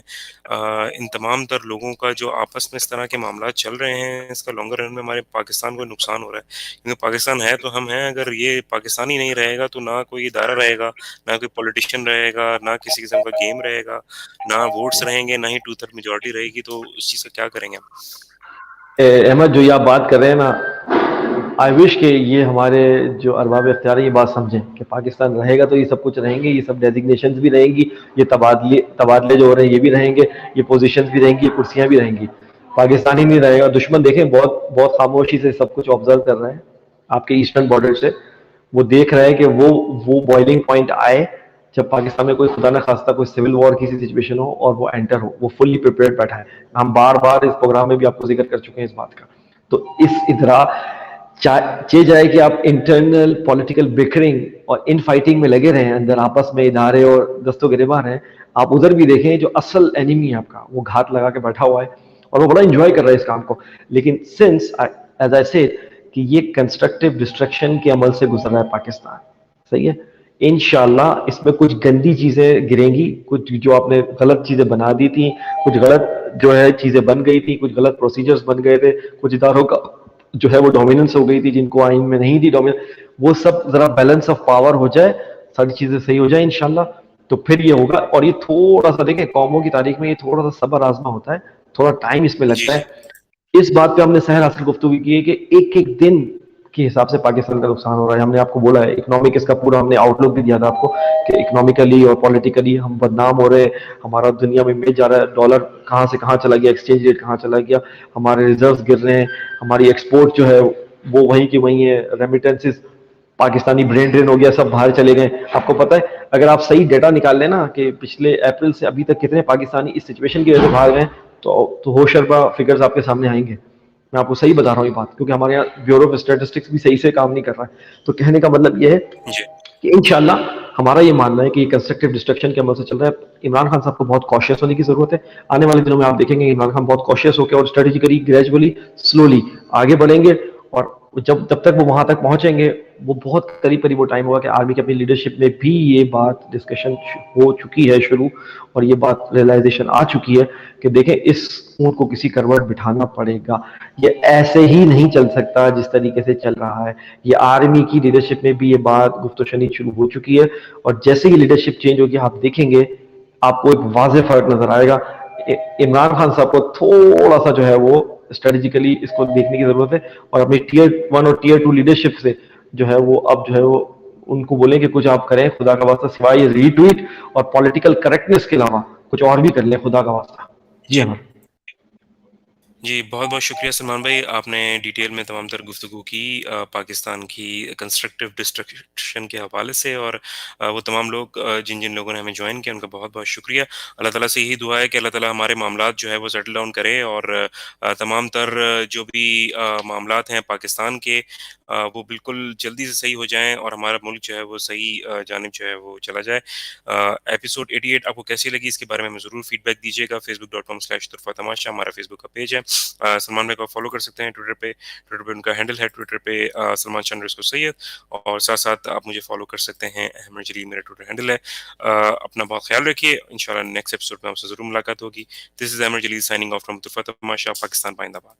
ان تمام تر لوگوں کا جو آپس میں اس طرح کے معاملات چل رہے ہیں, اس کا لانگر رن میں ہمارے پاکستان کو نقصان ہو رہا ہے. کیونکہ پاکستان ہے تو ہم ہیں, اگر یہ پاکستانی نہیں رہے گا تو نہ کوئی ادارہ رہے گا, نہ کوئی پولیٹیشین رہے گا, نہ کسی قسم کا گیم رہے گا, نہ ووٹس رہیں گے, نہ ہی 2/3 میجورٹی رہے گی. تو اس چیز کا کیا کریں گے ہم؟ احمد جو یہ آپ بات کر رہے ہیں نا, آئی وش کہ یہ ہمارے جو ارباب اختیار ہیں یہ بات سمجھیں کہ پاکستان رہے گا تو یہ سب کچھ رہیں گے, یہ سب ڈیزگنیشنز بھی رہیں گی, یہ تبادلے جو ہو رہے ہیں یہ بھی رہیں گے, یہ پوزیشنز بھی رہیں گی, یہ کرسیاں بھی رہیں گی. پاکستان ہی نہیں رہے گا. دشمن دیکھیں بہت بہت خاموشی سے سب کچھ آبزرو کر رہے ہیں آپ کے ایسٹرن بارڈر سے. وہ دیکھ رہے ہیں کہ وہ بوائلنگ پوائنٹ آئے جب پاکستان میں کوئی خدا نہ خواستہ کوئی سول وار کی سچویشن ہو اور وہ انٹر ہو, وہ فلی پریپیئرڈ بیٹھا ہے. ہم بار بار اس پروگرام میں بھی آپ کو ذکر کر چکے ہیں اس بات کا. تو اس ادرا چاہ جائے کہ آپ انٹرنل پولیٹیکل بکرنگ اور ان فائٹنگ میں لگے رہے ہیں, اندر آپس میں ادارے اور دست و گریبان ہیں. آپ ادھر بھی دیکھیں جو اصل اینیمی ہے آپ کا وہ گھات لگا کے بیٹھا ہوا ہے اور وہ بڑا انجوائے کر رہا ہے اس کام کو. لیکن سنس ایز آئی سیڈ کہ یہ کنسٹرکٹیو ڈسٹرکشن کے عمل سے گزر رہا ہے پاکستان, صحیح ہے. انشاءاللہ اس میں کچھ گندی چیزیں گریں گی, کچھ جو آپ نے غلط چیزیں بنا دی تھیں, کچھ غلط جو ہے چیزیں بن گئی تھی, کچھ غلط پروسیجرز بن گئے تھے, کچھ اداروں کا جو ہے وہ ڈومیننس ہو گئی تھی جن کو آئین میں نہیں تھی ڈومیننس, وہ سب ذرا بیلنس آف پاور ہو جائے, ساری چیزیں صحیح ہو جائیں انشاءاللہ, تو پھر یہ ہوگا. اور یہ تھوڑا سا دیکھیں قوموں کی تاریخ میں یہ تھوڑا سا صبر آزما ہوتا ہے, تھوڑا ٹائم اس میں جی لگتا جی. ہے. اس بات پہ ہم نے سحر حاصل گفتگو کی ہے کہ ایک ایک دن کے حساب سے پاکستان کا نقصان ہو رہا ہے. ہم نے آپ کو بولا ہے اکنامک اس کا پورا ہم نے آؤٹ لک بھی دیا تھا آپ کو کہ اکنامیکلی اور پولیٹیکلی ہم بدنام ہو رہے ہیں, ہمارا دنیا میں امیج جا رہا ہے, ڈالر کہاں سے کہاں چلا گیا, ایکسچینج ریٹ کہاں چلا گیا, ہمارے ریزروز گر رہے ہیں, ہماری ایکسپورٹ جو ہے وہ وہیں کی وہیں ہے, ریمیٹنسز پاکستانی برین ڈرین ہو گیا, سب باہر چلے گئے. آپ کو پتہ ہے اگر آپ صحیح ڈیٹا نکال لیں نا کہ پچھلے اپریل سے ابھی تک کتنے پاکستانی اس سچویشن کی وجہ سے باہر گئے تو ہوش اربا فگرز آپ کے سامنے آئیں گے. میں آپ کو صحیح بتا رہا ہوں یہ بات, کیونکہ ہمارے یہاں بیورو آف اسٹیٹسٹکس بھی صحیح سے کام نہیں کر رہا ہے. تو کہنے کا مطلب یہ ہے جی کہ انشاءاللہ ہمارا یہ ماننا ہے کہ یہ کنسٹرکٹیو ڈسٹرکشن کے عمل سے چل رہا ہے. عمران خان صاحب کو بہت کوشیس ہونے کی ضرورت ہے. آنے والے دنوں میں آپ دیکھیں گے عمران خان بہت کوشیس ہو کے اور اسٹریٹجیکلی گریجولی سلولی آگے بڑھیں گے, اور جب تک وہ وہاں تک پہنچیں گے وہ بہت قریب وہ ٹائم ہوا کہ آرمی کی اپنی لیڈرشپ میں بھی یہ بات ڈسکشن ہو چکی ہے شروع، اور یہ بات ریئلائزیشن آ چکی ہے کہ دیکھیں اس اونٹ کو کسی کروٹ بٹھانا پڑے گا، یہ ایسے ہی نہیں چل سکتا جس طریقے سے چل رہا ہے. یہ آرمی کی لیڈرشپ میں بھی یہ بات گفت و شنید شروع ہو چکی ہے، اور جیسے ہی لیڈرشپ چینج ہوگی آپ دیکھیں گے آپ کو ایک واضح فرق نظر آئے گا. عمران خان صاحب کو تھوڑا سا جو ہے وہ اسٹریٹجیکلی اس کو دیکھنے کی ضرورت ہے، اور اپنی ٹیئر 1 اور ٹیئر 2 لیڈرشپ سے جو ہے وہ اب جو ہے وہ ان کو بولیں کہ کچھ آپ کریں خدا کا واسطہ، سوائے ری ٹویٹ اور پولیٹیکل کریکٹنس کے علاوہ کچھ اور بھی کر لیں خدا کا واسطہ. جی ہاں. جی بہت بہت شکریہ سلمان بھائی، آپ نے ڈیٹیل میں تمام تر گفتگو کی پاکستان کی کنسٹرکٹیو ڈسٹرکشن کے حوالے سے، اور وہ تمام لوگ جن لوگوں نے ہمیں جوائن کیا ان کا بہت بہت شکریہ. اللہ تعالیٰ سے یہی دعا ہے کہ اللہ تعالیٰ ہمارے معاملات جو ہے وہ سیٹل ڈاؤن کرے، اور تمام تر جو بھی معاملات ہیں پاکستان کے وہ بالکل جلدی سے صحیح ہو جائیں، اور ہمارا ملک جو ہے وہ صحیح جانب جو ہے وہ چلا جائے. ایپیسوڈ 88 آپ کو کیسی لگی اس کے بارے میں ہمیں ضرور فیڈ بیک دیجیے گا. facebook.com/طرفہ ہمارا فیس بک کا پیج ہے. سلمان بھائی کو فالو کر سکتے ہیں ٹویٹر پہ ان کا ہینڈل ہے ٹویٹر پہ سلمان _سید، اور ساتھ ساتھ آپ مجھے فالو کر سکتے ہیں احمد جلیل میرا ٹویٹر ہینڈل ہے. اپنا بہت خیال رکھیے، انشاءاللہ نیکسٹ ایپیسوڈ میں آپ سے ضرور ملاقات ہوگی. دس از احمد جلیل سائننگ آف فرام طرفہ تماشا، پاکستان پائندہ باد.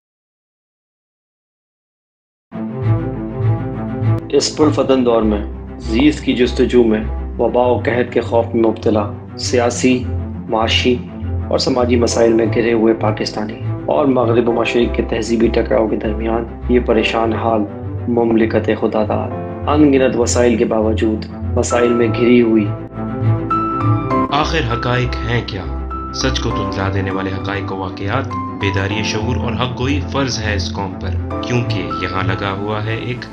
اس پرفتن دور میں زیست کی جستجو میں وبا و قحط کے خوف میں مبتلا، سیاسی، معاشی اور سماجی مسائل میں گھرے ہوئے پاکستانی اور مغرب و مشرق کے تہذیبی ٹکراؤ کے درمیان یہ پریشان حال مملکت خدا داد ان گنت وسائل کے باوجود مسائل میں گھری ہوئی. آخر حقائق ہیں کیا؟ سچ کو تجلا دینے والے حقائق و واقعات، بیداری شعور اور حق گوئی فرض ہے اس قوم پر، کیونکہ یہاں لگا ہوا ہے ایک